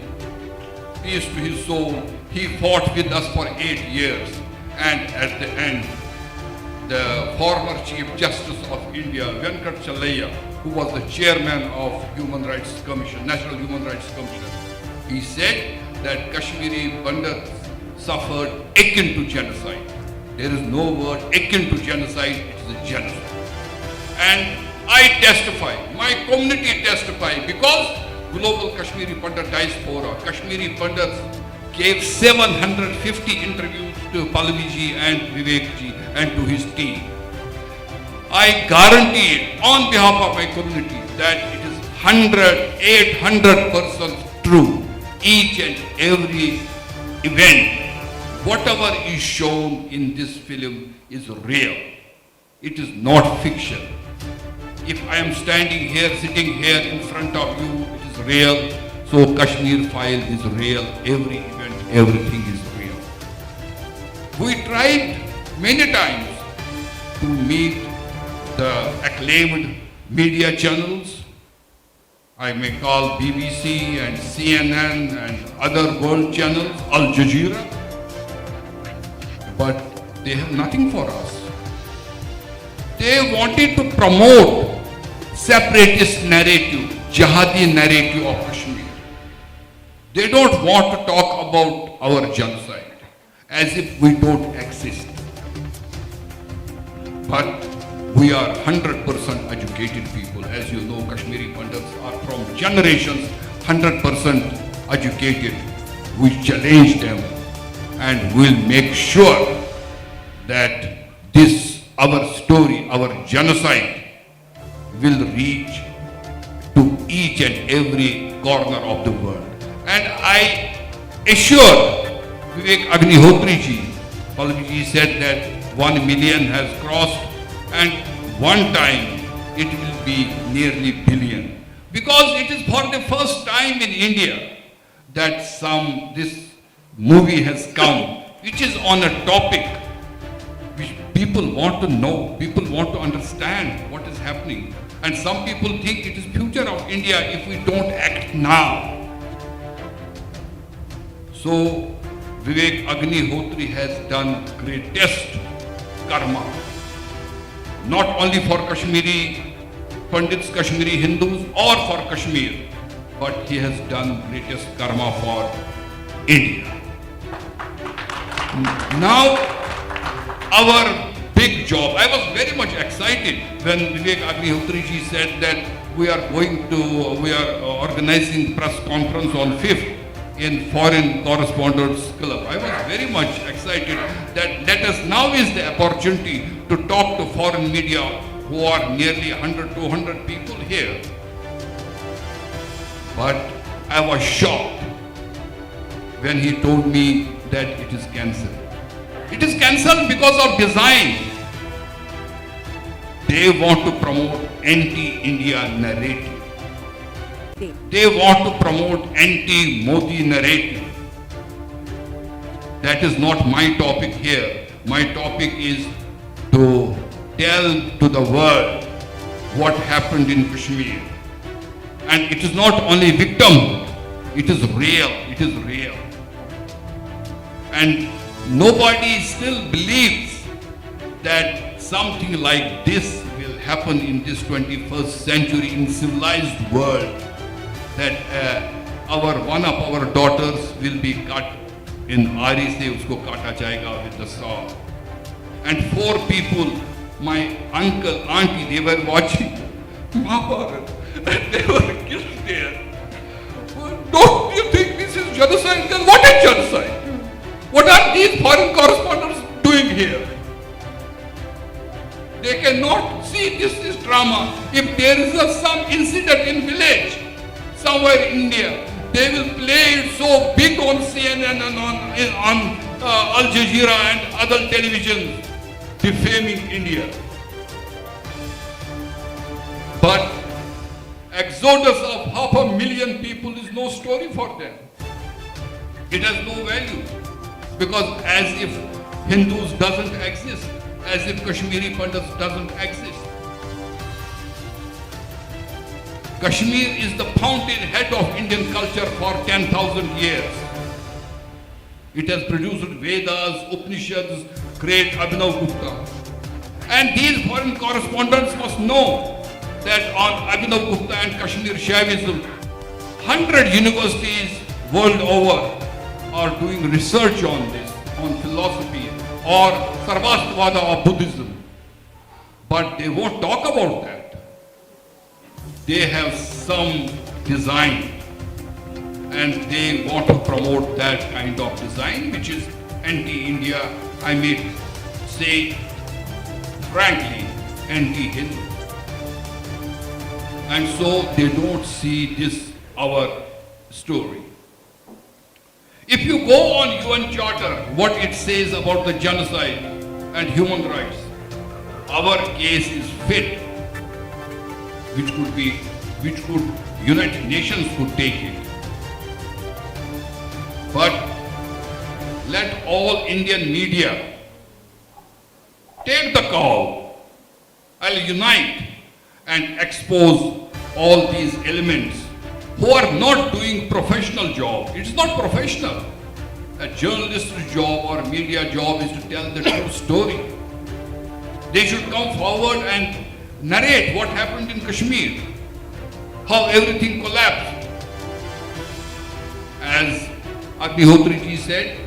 Speaker 4: peace to his soul. He fought with us for 8 years. And at the end, the former Chief Justice of India, Venkat Challaiah, who was the chairman of Human Rights Commission, National Human Rights Commission, he said that Kashmiri Pandits suffered akin to genocide. There is no word akin to genocide, it is a genocide. And I testify, my community testify, because Global Kashmiri Pandit Diaspora, Kashmiri Pandits gave 750 interviews to Pallavi ji and Vivek ji and to his team. I guarantee it on behalf of my community that it is 800% true. Each and every event, whatever is shown in this film is real. It is not fiction. If I am standing here, sitting here in front of you, it is real. So Kashmir File is real. Every event, everything is real. We tried many times to meet the acclaimed media channels. I may call BBC and CNN and other world channels, Al Jazeera. But they have nothing for us. They wanted to promote separatist narrative, jihadi narrative of Kashmir. They don't want to talk about our genocide as if we don't exist. But we are 100% educated people. As you know, Kashmiri Pandits are from generations 100% educated. We challenge them and will make sure that this, our story, our genocide will reach to each and every corner of the world. And I assure Vivek Agnihotri ji, Pallavi ji said that 1 million has crossed and one time it will be nearly billion. Because it is for the first time in India that this movie has come, which is on a topic which people want to know, people want to understand what is happening. And some people think it is future of India if we don't act now. So Vivek Agnihotri has done greatest karma. Not only for Kashmiri Pandits, Kashmiri Hindus or for Kashmir, but he has done greatest karma for India. Now, our big job, I was very much excited when Vivek Agnihotri ji said that we are organizing press conference on 5th in Foreign Correspondents Club. I was very much excited that now is the opportunity to talk to foreign media who are nearly 100, 200 people here. But I was shocked when he told me that it is cancelled. It is cancelled because of design. They want to promote anti-India narrative. They want to promote anti-Modi narrative. That is not my topic here. My topic is to tell to the world what happened in Kashmir. And it is not only victim, it is real, it is real. And nobody still believes that something like this will happen in this 21st century in civilized world, that one of our daughters will be cut in Ari se usko kata jayega with the saw. And 4 people, my uncle, auntie, they were watching Mahabharat and they were killed there. Don't you think this is genocide? Then what is genocide? What are these foreign correspondents doing here? They cannot see this is drama. If there is some incident in village, somewhere in India, they will play it so big on CNN and on Al Jazeera and other televisions, defaming India. But exodus of 500,000 people is no story for them. It has no value. Because as if Hindus doesn't exist, as if Kashmiri Pandits doesn't exist. Kashmir is the fountainhead of Indian culture for 10,000 years. It has produced Vedas, Upanishads, great Abhinav Gupta. And these foreign correspondents must know that on Abhinav Gupta and Kashmir Shaivism, 100 universities world over are doing research on this, on philosophy or Sarvastivada of Buddhism. But they won't talk about that. They have some design and they want to promote that kind of design which is anti-India, I may say frankly, anti-Hindu. And so they don't see this our story. If you go on UN Charter, what it says about the genocide and human rights, our case is fit, which United Nations could take it. But let all Indian media take the call, I'll unite and expose all these elements who are not doing professional job. It's not professional. A journalist's job or media job is to tell the true story. They should come forward and narrate what happened in Kashmir, how everything collapsed. As Agnihotri ji said,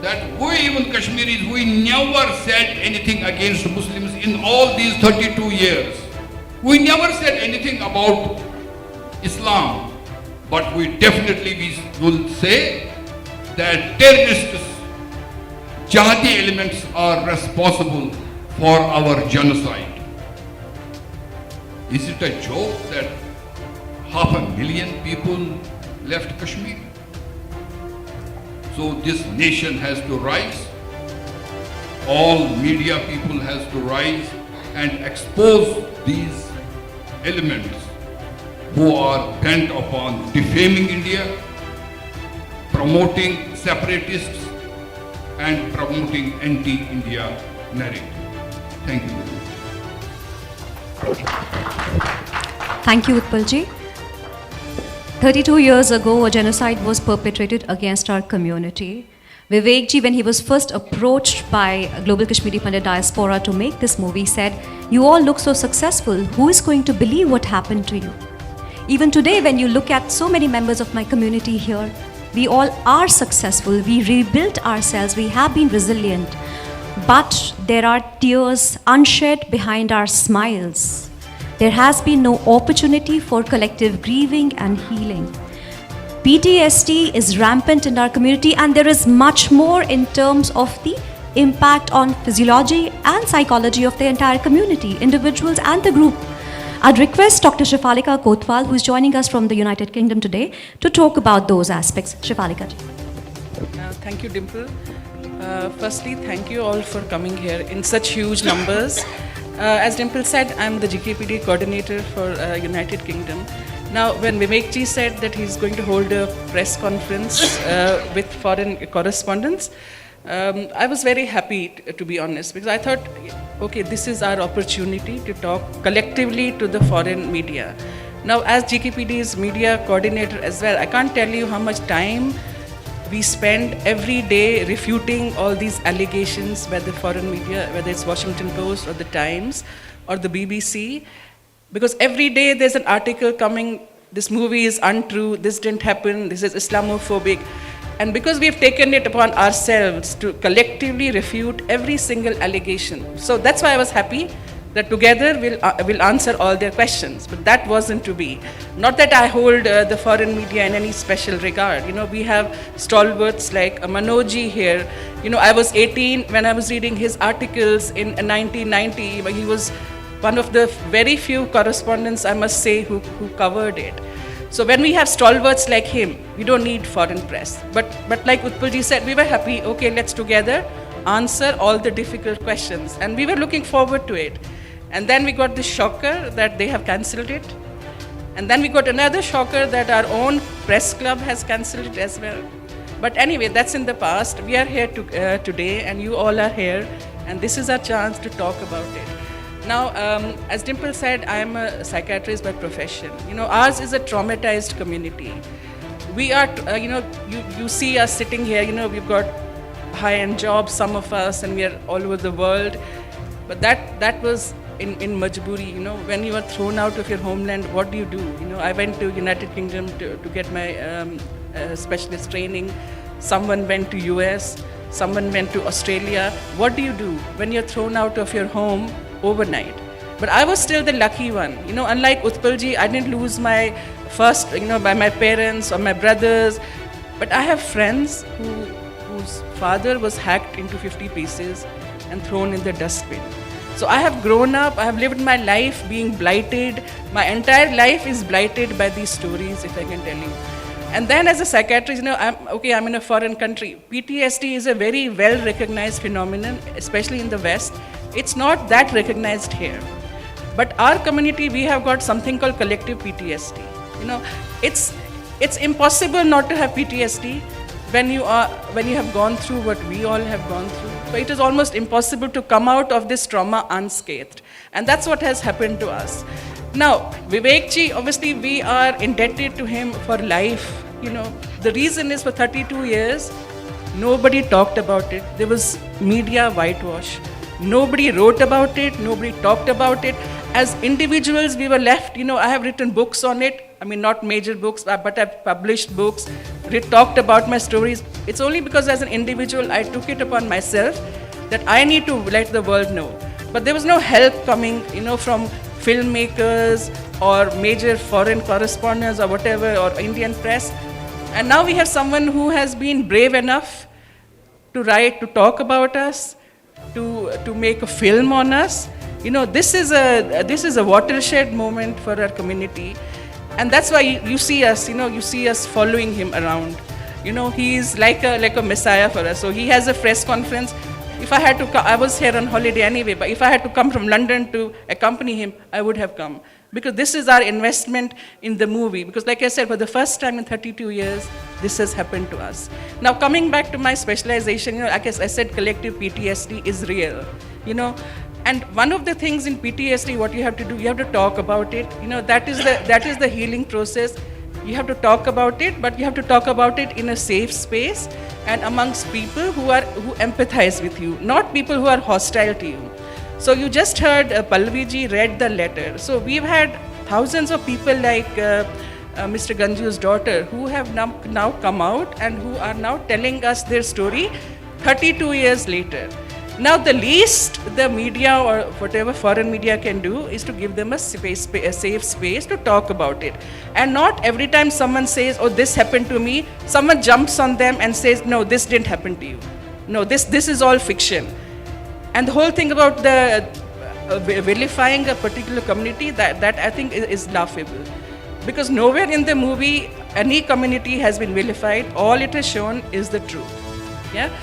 Speaker 4: that we even Kashmiris, we never said anything against Muslims in all these 32 years. We never said anything about Islam, but we definitely will say that terrorists, jihadi elements are responsible for our genocide. Is it a joke that 500,000 people left Kashmir? So this nation has to rise. All media people has to rise and expose these elements who are bent upon defaming India, promoting separatists and promoting anti-India narrative. Thank you very much.
Speaker 1: Thank you, Utpalji. 32 years ago, a genocide was perpetrated against our community. Vivekji, when he was first approached by Global Kashmiri Pandit Diaspora to make this movie, said, "You all look so successful. Who is going to believe what happened to you?" Even today, when you look at so many members of my community here, we all are successful. We rebuilt ourselves. We have been resilient. But there are tears unshed behind our smiles. There has been no opportunity for collective grieving and healing. PTSD is rampant in our community, and there is much more in terms of the impact on physiology and psychology of the entire community, individuals and the group. I'd request Dr. Shefalika Kotwal, who is joining us from the United Kingdom today, to talk about those aspects. Shefalika ji.
Speaker 5: Thank you, Dimple. Firstly, thank you all for coming here in such huge numbers. As Dimple said, I'm the GKPD coordinator for United Kingdom. Now, when Vivekji said that he's going to hold a press conference with foreign correspondents, I was very happy, to be honest, because I thought, okay, this is our opportunity to talk collectively to the foreign media. Now, as GKPD's media coordinator as well, I can't tell you how much time we spend every day refuting all these allegations by the foreign media, whether it's Washington Post or the Times or the BBC. Because every day there's an article coming, this movie is untrue, this didn't happen, this is Islamophobic. And because we've taken it upon ourselves to collectively refute every single allegation. So that's why I was happy that together we'll answer all their questions. But that wasn't to be. Not that I hold the foreign media in any special regard. You know, we have stalwarts like Manojji here. You know, I was 18 when I was reading his articles in 1990. He was one of the very few correspondents, I must say, who covered it. So when we have stalwarts like him, we don't need foreign press. But like Utpalji said, we were happy, okay, let's together answer all the difficult questions. And we were looking forward to it. And then we got this shocker that they have cancelled it. And then we got another shocker that our own press club has cancelled it as well. But anyway, that's in the past. We are here today, and you all are here. And this is our chance to talk about it. Now, as Dimple said, I am a psychiatrist by profession. You know, ours is a traumatized community. We are, you see us sitting here, you know, we've got high-end jobs, some of us, and we are all over the world. But that was in Majburi, you know, when you are thrown out of your homeland, what do? You know, I went to United Kingdom to get my specialist training. Someone went to US, someone went to Australia. What do you do when you're thrown out of your home overnight? But I was still the lucky one. You know, unlike Utpalji, I didn't lose my first, you know, by my parents or my brothers. But I have friends whose father was hacked into 50 pieces and thrown in the dustbin. So I have grown up, I have lived my life being blighted. My entire life is blighted by these stories, if I can tell you. And then as a psychiatrist, you know, I'm in a foreign country. PTSD is a very well-recognized phenomenon, especially in the West. It's not that recognized here. But our community, we have got something called collective PTSD. You know, it's impossible not to have PTSD when you have gone through what we all have gone through. So it is almost impossible to come out of this trauma unscathed. And that's what has happened to us. Now, Vivekji, obviously we are indebted to him for life. You know, the reason is for 32 years, nobody talked about it. There was media whitewash. Nobody wrote about it, nobody talked about it. As individuals, we were left, you know, I have written books on it. I mean, not major books, but I've published books, talked about my stories. It's only because as an individual, I took it upon myself that I need to let the world know. But there was no help coming, you know, from filmmakers or major foreign correspondents or whatever, or Indian press. And now we have someone who has been brave enough to write, to talk about us, to make a film on us. You know, this is a watershed moment for our community. And that's why you see us, you know, you see us following him around. You know, he's like a messiah for us. So he has a press conference. If I had to come, I was here on holiday anyway, but if I had to come from London to accompany him, I would have come. Because this is our investment in the movie. Because like I said, for the first time in 32 years, this has happened to us. Now coming back to my specialization, you know, like I said, collective PTSD is real. You know, and one of the things in PTSD, what you have to do, you have to talk about it. You know, that is the healing process. You have to talk about it, but you have to talk about it in a safe space and amongst people who empathize with you, not people who are hostile to you. So you just heard Pallavi read the letter. So we've had thousands of people like Mr. Ganju's daughter who have now come out and who are now telling us their story 32 years later. Now the least the media or whatever foreign media can do is to give them a safe space to talk about it. And not every time someone says, oh, this happened to me, someone jumps on them and says, no, this didn't happen to you. No, this is all fiction. And the whole thing about the vilifying a particular community, that I think is laughable. Because nowhere in the movie any community has been vilified. All it has shown is the truth. Yeah.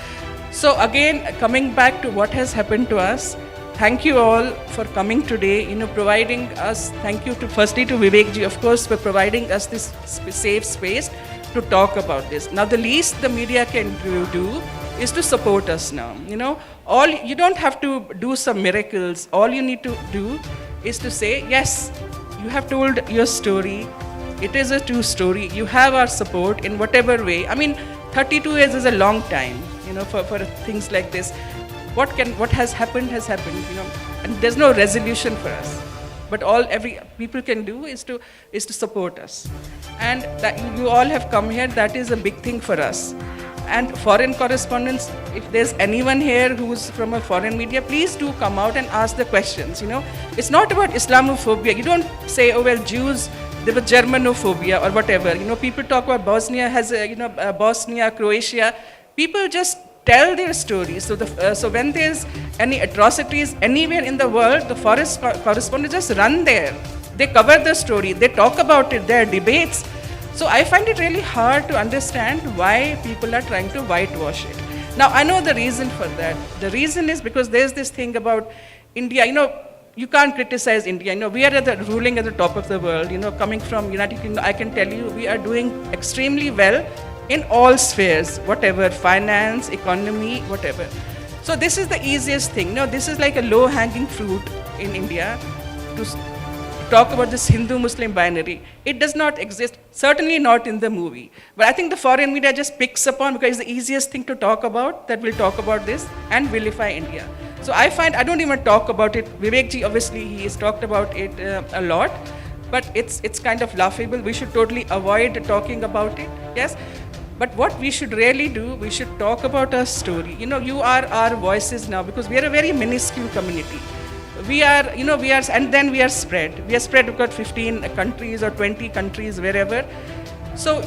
Speaker 5: So again, coming back to what has happened to us, thank you all for coming today, providing us, thank you to firstly to Vivek ji, of course, for providing us this safe space to talk about this. Now, the least the media can do is to support us now. You don't have to do some miracles. All you need to do is to say, yes, you have told your story. It is a true story. You have our support in whatever way. 32 years is a long time, for things like this. What has happened, and there's no resolution for us. But every people can do is to support us. And that you all have come here, that is a big thing for us. And foreign correspondents, if there's anyone here who's from a foreign media, please do come out and ask the questions. It's not about Islamophobia. You don't say, oh well, Jews, there was Germanophobia or whatever. People talk about Bosnia Bosnia, Croatia. People just tell their stories. So when there's any atrocities anywhere in the world, the foreign correspondents just run there. They cover the story. They talk about it. There are debates. So I find it really hard to understand why people are trying to whitewash it. Now, I know the reason for that. The reason is because there's this thing about India. You can't criticize India. We are ruling at the top of the world. Coming from United Kingdom, I can tell you we are doing extremely well in all spheres, whatever, finance, economy, whatever. So this is the easiest thing. This is like a low-hanging fruit in India to talk about this Hindu-Muslim binary. It does not exist, certainly not in the movie. But I think the foreign media just picks upon because it's the easiest thing to talk about, that we'll talk about this and vilify India. So I find I don't even talk about it. Vivek ji, obviously, he has talked about it a lot, but it's kind of laughable. We should totally avoid talking about it, yes? But what we should really do, we should talk about our story. You are our voices now because we are a very minuscule community. We are, and then we are spread. We are spread across 15 countries or 20 countries, wherever. So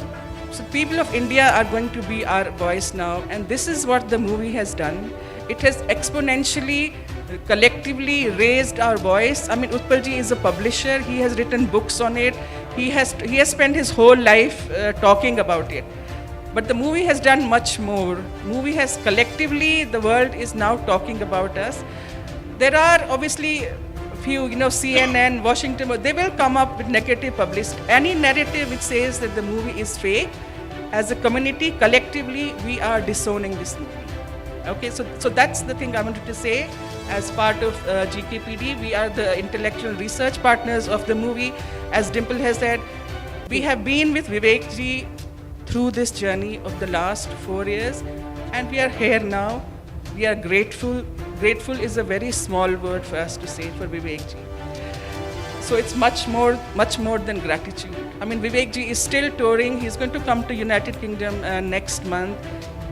Speaker 5: people of India are going to be our voice now, and this is what the movie has done. It has exponentially, collectively raised our voice. Utpal ji is a publisher. He has written books on it. He has spent his whole life talking about it. But the movie has done much more. Movie has collectively, the world is now talking about us. There are obviously few, CNN, Washington, they will come up with negative publicity. Any narrative which says that the movie is fake, as a community, collectively, we are disowning this movie. Okay, so that's the thing I wanted to say. As part of GKPD, we are the intellectual research partners of the movie. As Dimple has said, we have been with Vivek ji through this journey of the last 4 years, and we are here now. We are grateful. Grateful is a very small word for us to say for Vivek ji. So it's much more than gratitude. Vivek ji is still touring. He's going to come to United Kingdom next month.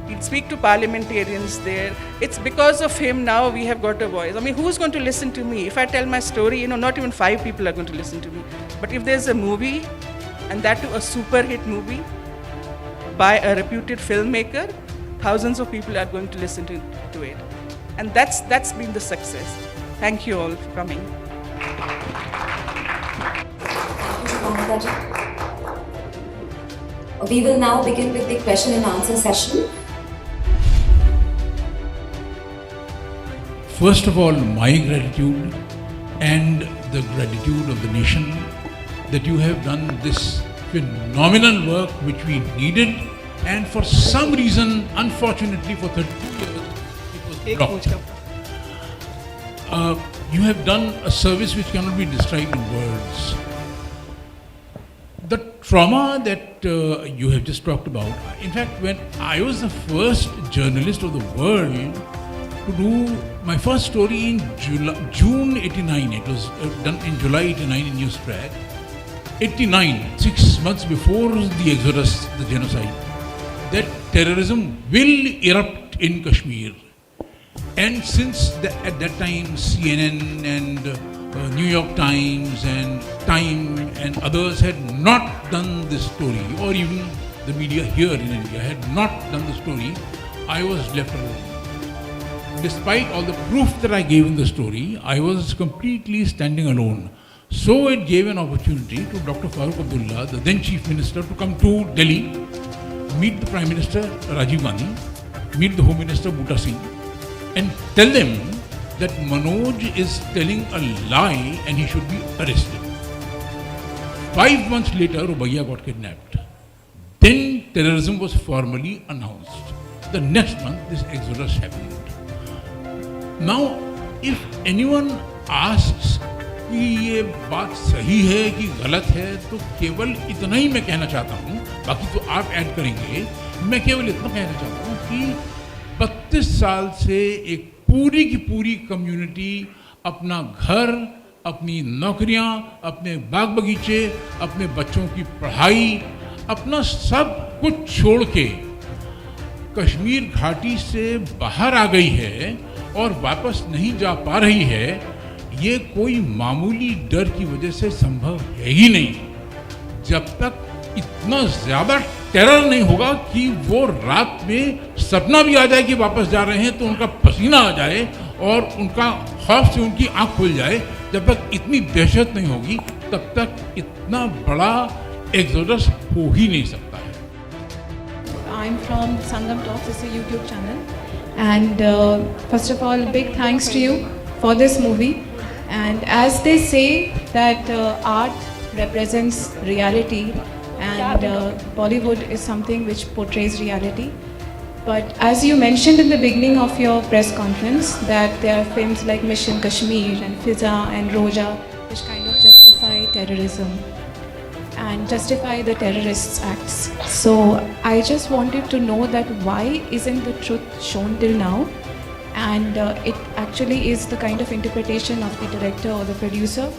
Speaker 5: He'll speak to parliamentarians there. It's because of him now we have got a voice. Who's going to listen to me? If I tell my story, not even 5 people are going to listen to me. But if there's a movie, and that too a super hit movie, by a reputed filmmaker, thousands of people are going to listen to it. And that's been the success. Thank you all for coming.
Speaker 6: We will now begin with the question and answer session.
Speaker 7: First of all, my gratitude and the gratitude of the nation that you have done this phenomenal work which we needed, and for some reason, unfortunately for 32 years, it was blocked. You have done a service which cannot be described in words. The trauma that you have just talked about, in fact, when I was the first journalist of the world to do my first story in June 89, it was done in July 89 in Newsprac. 89, 6 months before the exodus, the genocide, that terrorism will erupt in Kashmir. And since at that time CNN and New York Times and Time and others had not done this story, or even the media here in India had not done the story, I was left alone. Despite all the proof that I gave in the story, I was completely standing alone. So it gave an opportunity to Dr. Farooq Abdullah, the then Chief Minister, to come to Delhi, meet the Prime Minister Rajiv Gandhi, meet the Home Minister Bhutta Singh, and tell them that Manoj is telling a lie and he should be arrested. 5 months later, Ubaiya got kidnapped. Then terrorism was formally announced. The next month, this exodus happened. Now, if anyone asks कि ये बात सही है कि गलत है, तो केवल इतना ही मैं कहना चाहता हूँ, बाकी तो आप ऐड करेंगे। मैं केवल इतना कहना चाहता हूँ कि 32 साल से एक पूरी की पूरी कम्युनिटी अपना घर, अपनी नौकरियाँ, अपने बाग बगीचे, अपने बच्चों की पढ़ाई, अपना सब कुछ छोड़ के कश्मीर घाटी से बाहर आ गई है और वापस नहीं जा पा रही है। ये कोई मामूली डर की वजह से संभव है ही नहीं। जब तक इतना ज़्यादा टेरर नहीं होगा कि वो रात में सपना भी आ जाए कि वापस जा रहे हैं तो उनका पसीना आ जाए और उनका खौफ से उनकी आंख खुल जाए, जब तक इतनी दहशत नहीं होगी तब तक इतना बड़ा एक्सोडस हो ही नहीं सकता है।
Speaker 8: I'm from Sangam Talks, it's a YouTube channel. And first of all, big thanks to you for this movie. And as they say that art represents reality and Bollywood is something which portrays reality. But as you mentioned in the beginning of your press conference that there are films like Mission Kashmir and Fiza and Roja which kind of justify terrorism and justify the terrorists' acts. So I just wanted to know that why isn't the truth shown till now? And it actually is the kind of interpretation of the director or the producer.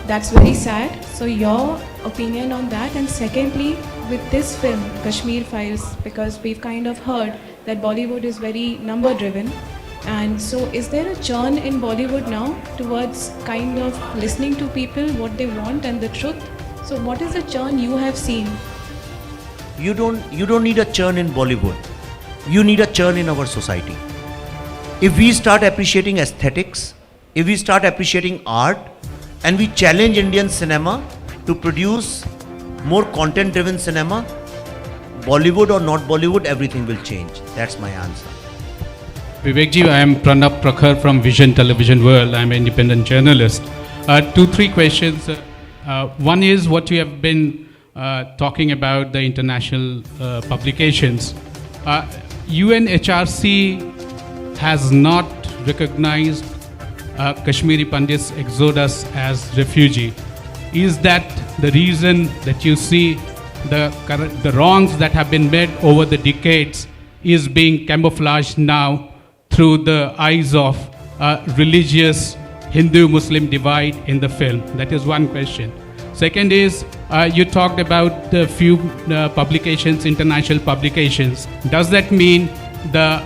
Speaker 8: That's very sad. So your opinion on that. And secondly, with this film, Kashmir Files, because we've kind of heard that Bollywood is very number driven. And so is there a churn in Bollywood now towards kind of listening to people, what they want and the truth? So what is the churn you have seen?
Speaker 2: You don't need a churn in Bollywood. You need a churn in our society. If we start appreciating aesthetics, if we start appreciating art, and we challenge Indian cinema to produce more content-driven cinema, Bollywood or not Bollywood, everything will change. That's my answer.
Speaker 9: Vivekji, I am Pranab Prakhar from Vision Television World. I am an independent journalist. 2-3 questions. One is what you have been talking about the international publications. UNHRC has not recognized Kashmiri Pandits exodus as refugee. Is that the reason that you see the wrongs that have been made over the decades is being camouflaged now through the eyes of religious Hindu-Muslim divide in the film? That is one question. Second is, you talked about the few publications, international publications. Does that mean the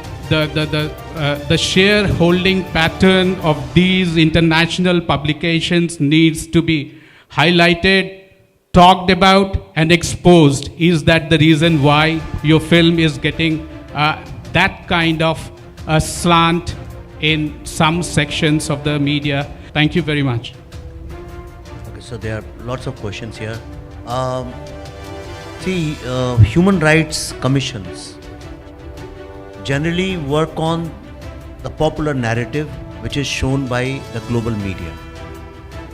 Speaker 9: shareholding pattern of these international publications needs to be highlighted, talked about and exposed? Is that the reason why your film is getting that kind of a slant in some sections of the media? Thank you very much.
Speaker 2: Okay, so there are lots of questions here. Human rights commissions generally work on the popular narrative which is shown by the global media.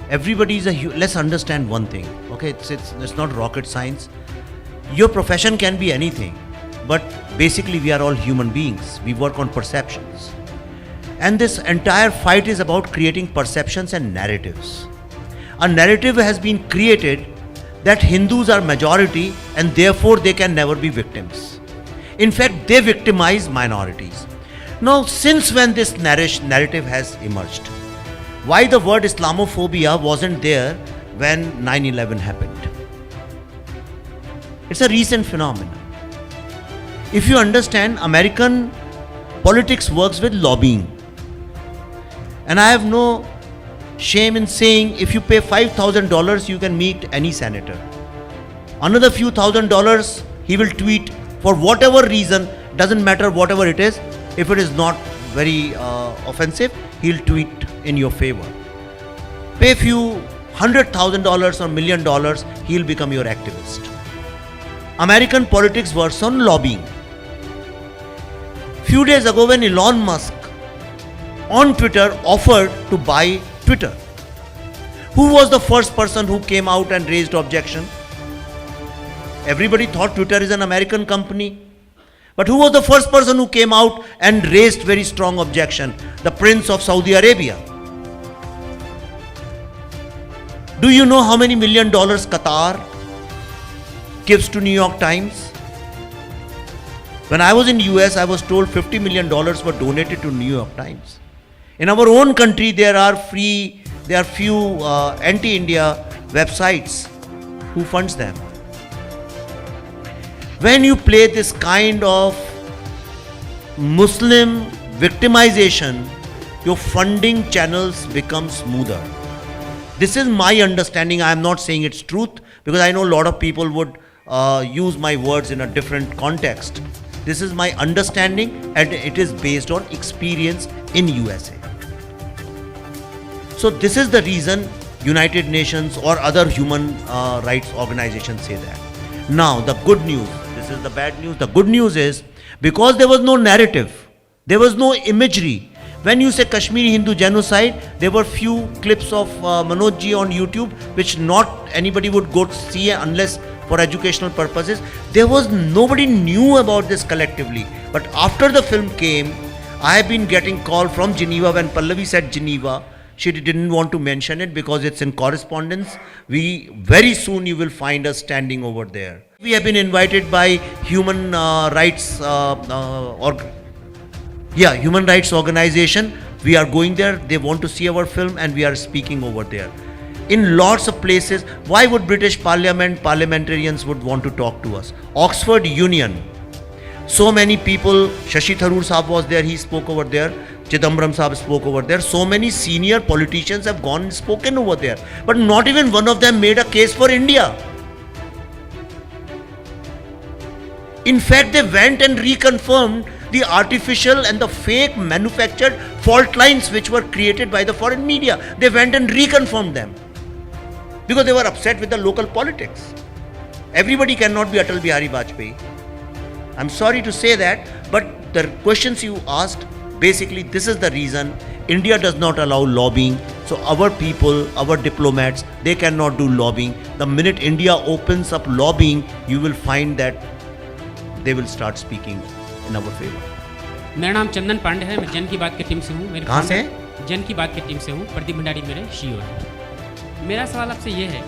Speaker 2: Everybody is let's understand one thing, okay? It's not rocket science. Your profession can be anything, but basically we are all human beings. We work on perceptions. And this entire fight is about creating perceptions and narratives. A narrative has been created that Hindus are majority and therefore they can never be victims. In fact, they victimize minorities. Now, since when this narrative has emerged? Why the word Islamophobia wasn't there when 9/11 happened? It's a recent phenomenon. If you understand, American politics works with lobbying. And I have no shame in saying if you pay $5,000, you can meet any senator. Another few $1,000, he will tweet for whatever reason, doesn't matter whatever it is. If it is not very offensive, he'll tweet in your favor. Pay few $100,000 or $1 million, he'll become your activist. American politics works on lobbying. Few days ago when Elon Musk on Twitter offered to buy Twitter. Who was the first person who came out and raised objection? Everybody thought Twitter is an American company. But who was the first person who came out and raised very strong objection? The Prince of Saudi Arabia. Do you know how many $1 million Qatar gives to New York Times? When I was in US, I was told $50 million were donated to New York Times. In our own country, there are few anti-India websites. Who funds them? When you play this kind of Muslim victimization, your funding channels become smoother. This is my understanding. I am not saying it's truth, because I know a lot of people would use my words in a different context. This is my understanding, and it is based on experience in USA. So this is the reason United Nations or other human rights organizations say that. Now the good news, this is the bad news. The good news is, because there was no narrative, there was no imagery. When you say Kashmiri Hindu genocide, there were few clips of Manoj ji on YouTube, which not anybody would go to see unless for educational purposes. There was nobody knew about this collectively. But after the film came, I have been getting call from Geneva. When Pallavi said Geneva, she didn't want to mention it because it's in correspondence. Very soon you will find us standing over there. We have been invited by human rights human rights organization. We are going there. They want to see our film, and we are speaking over there. In lots of places. Why would British parliamentarians would want to talk to us? Oxford Union. So many people, Shashi Tharoor Sahab was there, he spoke over there. Chidambaram Sahab spoke over there. So many senior politicians have gone and spoken over there. But not even one of them made a case for India. In fact, they went and reconfirmed the artificial and the fake manufactured fault lines which were created by the foreign media. They went and reconfirmed them because they were upset with the local politics. Everybody cannot be Atal Bihari Vajpayee. I'm sorry to say that, but the questions you asked, basically this is the reason India does not allow lobbying. So our people, our diplomats, they cannot do lobbying. The minute India opens up lobbying, you will find that they will start speaking in our favor.
Speaker 10: मेरा नाम चंदन पांडे है, मैं जन की बात की team से हूँ।
Speaker 2: कहाँ से?
Speaker 10: जन की बात की टीम से हूँ। प्रदीप भंडारी मेरे CEO हैं। मेरा सवाल आपसे ये है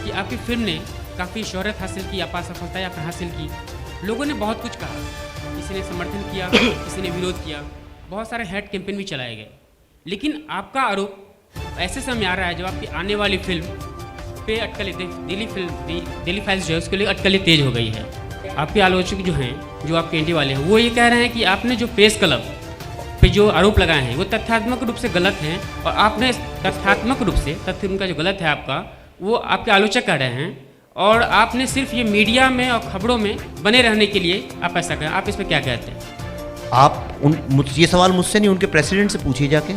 Speaker 10: कि आपकी फिल्म ने काफ़ी शोहरत हासिल की, अपार सफलता आपने हासिल की। लोगों ने बहुत कुछ कहा, किसी ने समर्थन किया, किसी ने विरोध किया, बहुत सारे हेड कैंपेन भी चलाए गए। लेकिन आपका आरोप ऐसे समय आ रहा है जब आपकी आने वाली फिल्म पे अटकलें, दिल्ली फाइल्स जो है उसके लिए अटकलें तेज हो गई है। आपके आलोचक जो हैं, जो आपके इंडिया वाले हैं, वो ये कह रहे हैं कि आपने जो प्रेस क्लब पे जो आरोप लगाए हैं वो तथ्यात्मक रूप से गलत हैं, और आपने तथ्यात्मक रूप से तथ्य उनका जो गलत है आपका, वो आपके आलोचक कह रहे हैं, और आपने सिर्फ ये मीडिया में और खबरों में बने रहने के लिए आप ऐसा करें। आप इस पर क्या कहते हैं?
Speaker 2: ये सवाल मुझसे नहीं, उनके प्रेसिडेंट से पूछिए जाके,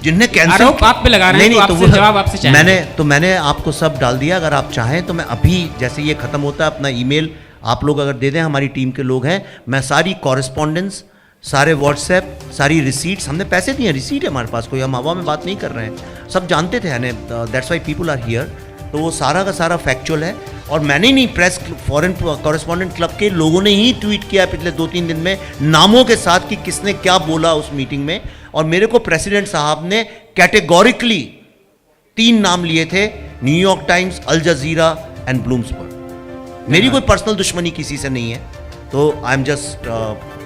Speaker 2: जिन्हें कैंसिल
Speaker 10: आरोप आप पे लगा रहे हैं। तो जवाब आपसे चाहिए।
Speaker 2: मैंने आपको सब डाल दिया। अगर आप चाहें तो मैं अभी, जैसे ये खत्म होता है, अपना ईमेल आप लोग अगर दे दें, हमारी टीम के लोग हैं, मैं सारी कॉरेस्पॉन्डेंस, सारे व्हाट्सएप, सारी रिसीट्स, हमने पैसे दिए, रिसीट है हमारे पास, कोई हम हवा में बात नहीं कर रहे हैं, सब जानते थे, that's why people are here. तो वो सारा का सारा फैक्चुअल है। और मैंने नहीं, प्रेस फॉरेन कॉरेस्पॉन्डेंट क्लब के लोगों ने ही ट्वीट किया पिछले 2-3 दिन में नामों के साथ कि किसने क्या बोला उस मीटिंग में। और मेरे को प्रेसिडेंट साहब ने कैटेगोरिकली 3 नाम लिए थे, New York Times, Al Jazeera and Bloomsberg. मेरी कोई पर्सनल दुश्मनी किसी से नहीं है, तो I am just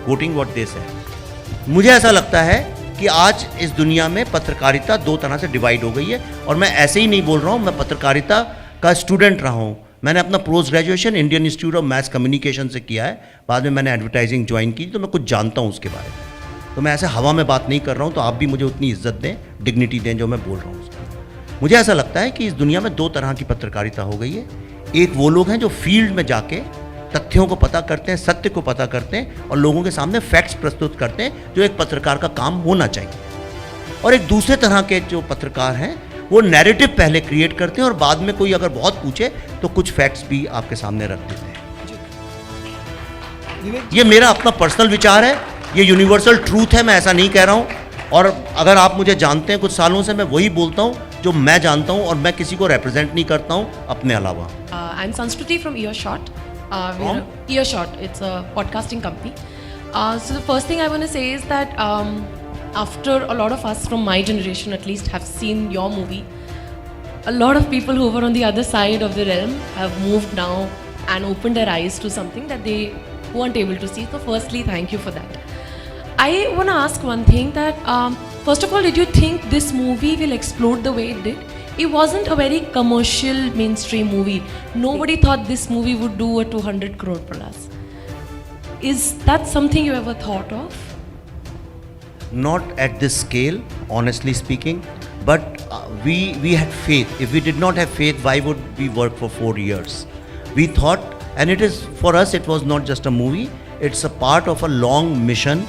Speaker 2: quoting what they said. मुझे ऐसा लगता है कि आज इस दुनिया में पत्रकारिता 2 तरह से डिवाइड हो गई है, और मैं ऐसे ही नहीं बोल रहा हूँ, मैं पत्रकारिता का स्टूडेंट रहा हूँ। मैंने अपना post graduation Indian institute of mass communication से किया है, बाद में मैंने एडवर्टाइजिंग ज्वाइन की, तो मैं कुछ जानता हूँ उसके बारे में। तो मैं ऐसे हवा में बात नहीं कर रहा हूँ, तो आप भी मुझे उतनी इज्जत दें, डिग्निटी दें जो मैं बोल रहा हूँ उसको। मुझे ऐसा लगता है कि इस दुनिया में 2 तरह की पत्रकारिता हो गई है। एक वो लोग हैं जो फील्ड में जाके तथ्यों को पता करते हैं, सत्य को पता करते हैं, और लोगों के सामने फैक्ट्स प्रस्तुत करते हैं, जो एक पत्रकार का काम होना चाहिए। और एक दूसरे तरह के जो पत्रकार हैं, वो नैरेटिव पहले क्रिएट करते हैं, और बाद में कोई अगर बहुत पूछे तो कुछ फैक्ट्स भी आपके सामने रख देते हैं। ये मेरा अपना पर्सनल विचार है, ये यूनिवर्सल ट्रूथ है, मैं ऐसा नहीं कह रहा हूँ। और अगर आप मुझे जानते हैं कुछ सालों से, मैं वही बोलता हूँ जो मैं जानता हूँ, और मैं किसी को रिप्रेजेंट नहीं करता हूँ अपने अलावा।
Speaker 11: I'm Sanskruti from Earshot.
Speaker 2: From?
Speaker 11: Earshot, it's a podcasting company. So the first thing I want to say is that after a lot of us from my generation at least have seen your movie, a lot of people who were on the other side of the realm have moved now and opened their eyes to something that they weren't able to see. So firstly, thank you for that. I want to ask one thing that first of all, did you think this movie will explode the way it did? It wasn't a very commercial mainstream movie. Nobody thought this movie would do a 200 crore plus. Is that something you ever thought of?
Speaker 2: Not at this scale, honestly speaking, but we had faith. If we did not have faith, why would we work for 4 years? We thought, and it is, for us, it was not just a movie, it's a part of a long mission,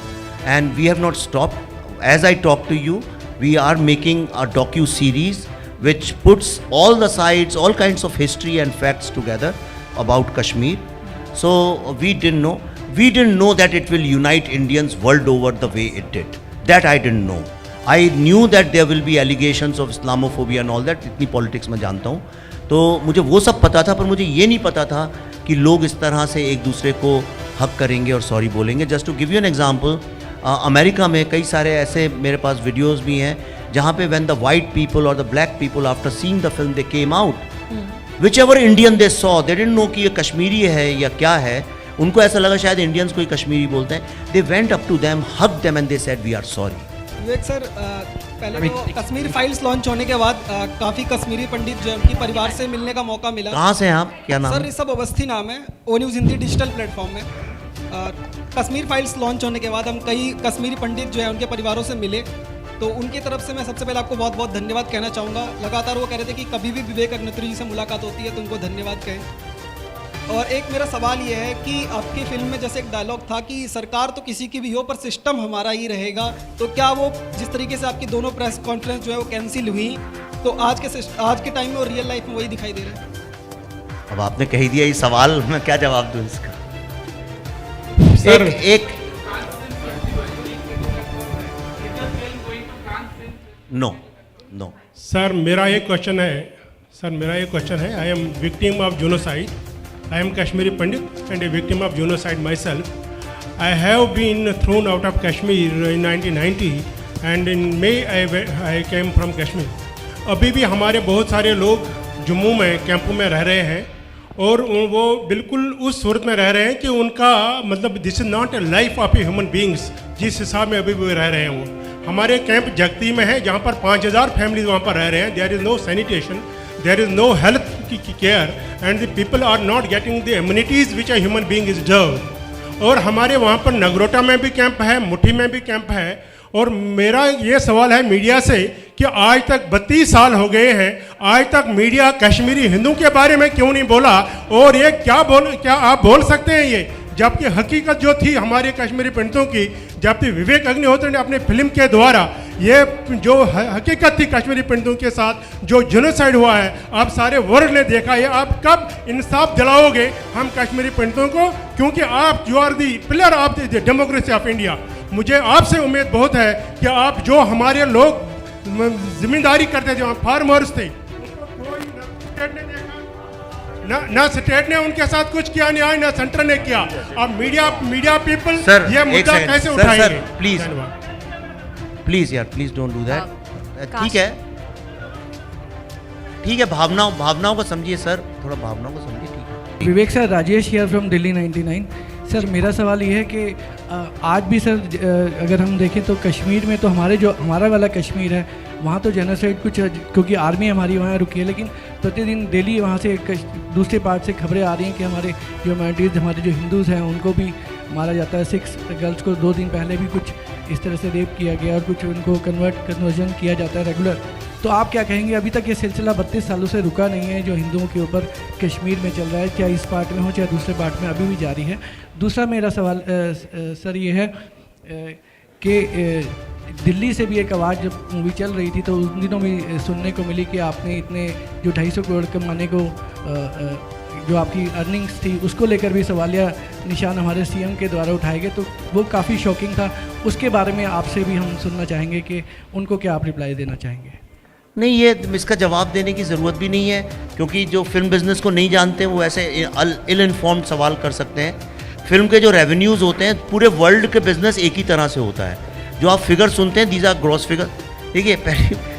Speaker 2: and we have not stopped. As I talk to you, we are making a docu-series which puts all the sides, all kinds of history and facts together about Kashmir. So we didn't know. We didn't know that it will unite Indians world over the way it did. That I didn't know. I knew that there will be allegations of Islamophobia and all that. इतनी politics में जानता हूँ, तो मुझे वो सब पता था, पर मुझे ये नहीं पता था कि लोग इस तरह से एक दूसरे को हक करेंगे और सॉरी बोलेंगे. Just to give you an example, America में कई सारे ऐसे मेरे पास वीडियोस भी हैं जहाँ पे व्हेन द वाइट पीपल और the black people after seeing the film they came out, whichever Indian they saw, they didn't know कि ये कश्मीरी है या क्या है. उनको ऐसा लगा शायद इंडियंस कोई कश्मीरी बोलते हैं. They went up to them, hug them and they said we are sorry.
Speaker 12: Vivek sir, पहले तो कश्मीर फाइल्स लॉन्च होने के बाद काफ़ी कश्मीरी पंडित जो उनके परिवार से मिलने का मौका मिला.
Speaker 2: कहाँ से हैं आप, क्या नाम?
Speaker 12: सर ऋषभ अवस्थी नाम है, ओ न्यूज़ हिंदी डिजिटल प्लेटफॉर्म में. कश्मीर फाइल्स लॉन्च होने के बाद हम कई कश्मीरी पंडित जो है उनके परिवारों से मिले, तो उनकी तरफ से मैं सबसे पहले आपको बहुत बहुत धन्यवाद कहना चाहूँगा. लगातार वो कह रहे थे कि कभी भी विवेक अग्निहोत्री जी से मुलाकात होती है तो उनको धन्यवाद कहें. और एक मेरा सवाल ये है कि आपकी फिल्म में जैसे एक डायलॉग था कि सरकार तो किसी की भी हो पर सिस्टम हमारा ही रहेगा, तो क्या वो जिस तरीके से आपकी दोनों प्रेस कॉन्फ्रेंस जो है वो कैंसिल हुई, तो आज के टाइम में और रियल लाइफ में वही दिखाई दे रहा है?
Speaker 2: अब आपने कह दिया ये सवाल, मैं क्या जवाब दूँ इसका?
Speaker 13: सर
Speaker 2: एक नो
Speaker 13: सर मेरा एक क्वेश्चन है. I am victim of genocide. I am Kashmiri Pandit and a victim of genocide myself. I have been thrown out of Kashmir in 1990 and in May I came from Kashmir. अभी भी हमारे बहुत सारे लोग जम्मू में कैंपों में रह रहे हैं और वो बिल्कुल उस सूरत में रह रहे हैं कि उनका मतलब this is not a life of a human beings, जिस हिसाब में अभी भी रह रहे हैं वो. हमारे कैंप जगती में है जहाँ पर 5000 फैमिलीज वहाँ पर रह रहे हैं. There is no sanitation, there is no health care and the people are not getting the amenities which a human being is deserved. और हमारे वहाँ पर नगरोटा में भी कैंप है, मुट्ठी में भी कैंप है. और मेरा ये सवाल है मीडिया से कि आज तक 32 साल हो गए हैं, आज तक मीडिया कश्मीरी हिंदू के बारे में क्यों नहीं बोला? और ये क्या आप बोल सकते हैं ये, जबकि हकीकत जो थी हमारे कश्मीरी पंडितों की, जबकि विवेक अग्निहोत्री ने अपने फिल्म के द्वारा ये जो हकीकत थी कश्मीरी पंडितों के साथ जो जेनोसाइड हुआ है, आप सारे वर्ल्ड ने देखा है. आप कब इंसाफ दिलाओगे हम कश्मीरी पंडितों को? क्योंकि आप you are the pillar of the democracy of India. मुझे आपसे उम्मीद बहुत है कि आप जो हमारे लोग जिम्मेदारी करते थे, वहाँ फार्मर्स थे, ना स्टेट ने उनके साथ कुछ किया नहीं, ना सेंटर ने किया. अब मीडिया पीपल ये मुद्दा कैसे उठाएंगे?
Speaker 2: प्लीज यार, प्लीज डोंट डू दैट. ठीक है, भावनाओं को समझिए सर, थोड़ा भावनाओं को समझिए. ठीक है.
Speaker 14: Vivek sir, Rajesh here from Delhi 99. Sir मेरा सवाल ये है कि आज भी सर अगर हम देखें तो कश्मीर में तो हमारा वाला कश्मीर है, वहाँ तो जेनोसाइड कुछ, क्योंकि आर्मी हमारी वहाँ रुकी है, लेकिन प्रतिदिन डेली वहाँ से दूसरे पार्ट से खबरें आ रही हैं कि हमारे जो माइनॉरिटीज़, हमारे जो हिंदूज़ हैं उनको भी मारा जाता है. 6 गर्ल्स को 2 दिन पहले भी कुछ इस तरह से रेप किया गया और कुछ उनको कन्वर्जन किया जाता है रेगुलर. तो आप क्या कहेंगे? अभी तक ये सिलसिला 32 सालों से रुका नहीं है जो हिंदुओं के ऊपर कश्मीर में चल रहा है, चाहे इस पार्ट में हो चाहे दूसरे पार्ट में, अभी भी जारी है. दूसरा मेरा सवाल सर ये है कि दिल्ली से भी एक आवाज़ जब मूवी चल रही थी तो उन दिनों भी सुनने को मिली कि आपने इतने जो 250 करोड़ कमाने को जो आपकी अर्निंग्स थी उसको लेकर भी सवालिया निशान हमारे सीएम के द्वारा उठाए गए, तो वो काफ़ी शॉकिंग था। उसके बारे में आपसे भी हम सुनना चाहेंगे कि उनको क्या आप रिप्लाई देना चाहेंगे।
Speaker 2: नहीं, ये इसका जवाब देने की ज़रूरत भी नहीं है, क्योंकि जो फिल्म बिज़नेस को नहीं जानते वो ऐसे इल इन्फॉर्म्ड सवाल कर सकते हैं। फिल्म के जो रेवेन्यूज़ होते हैं पूरे वर्ल्ड के बिज़नेस एक ही तरह से होता है। जो आप फिगर सुनते हैं दीज आर ग्रॉस फिगर। देखिए,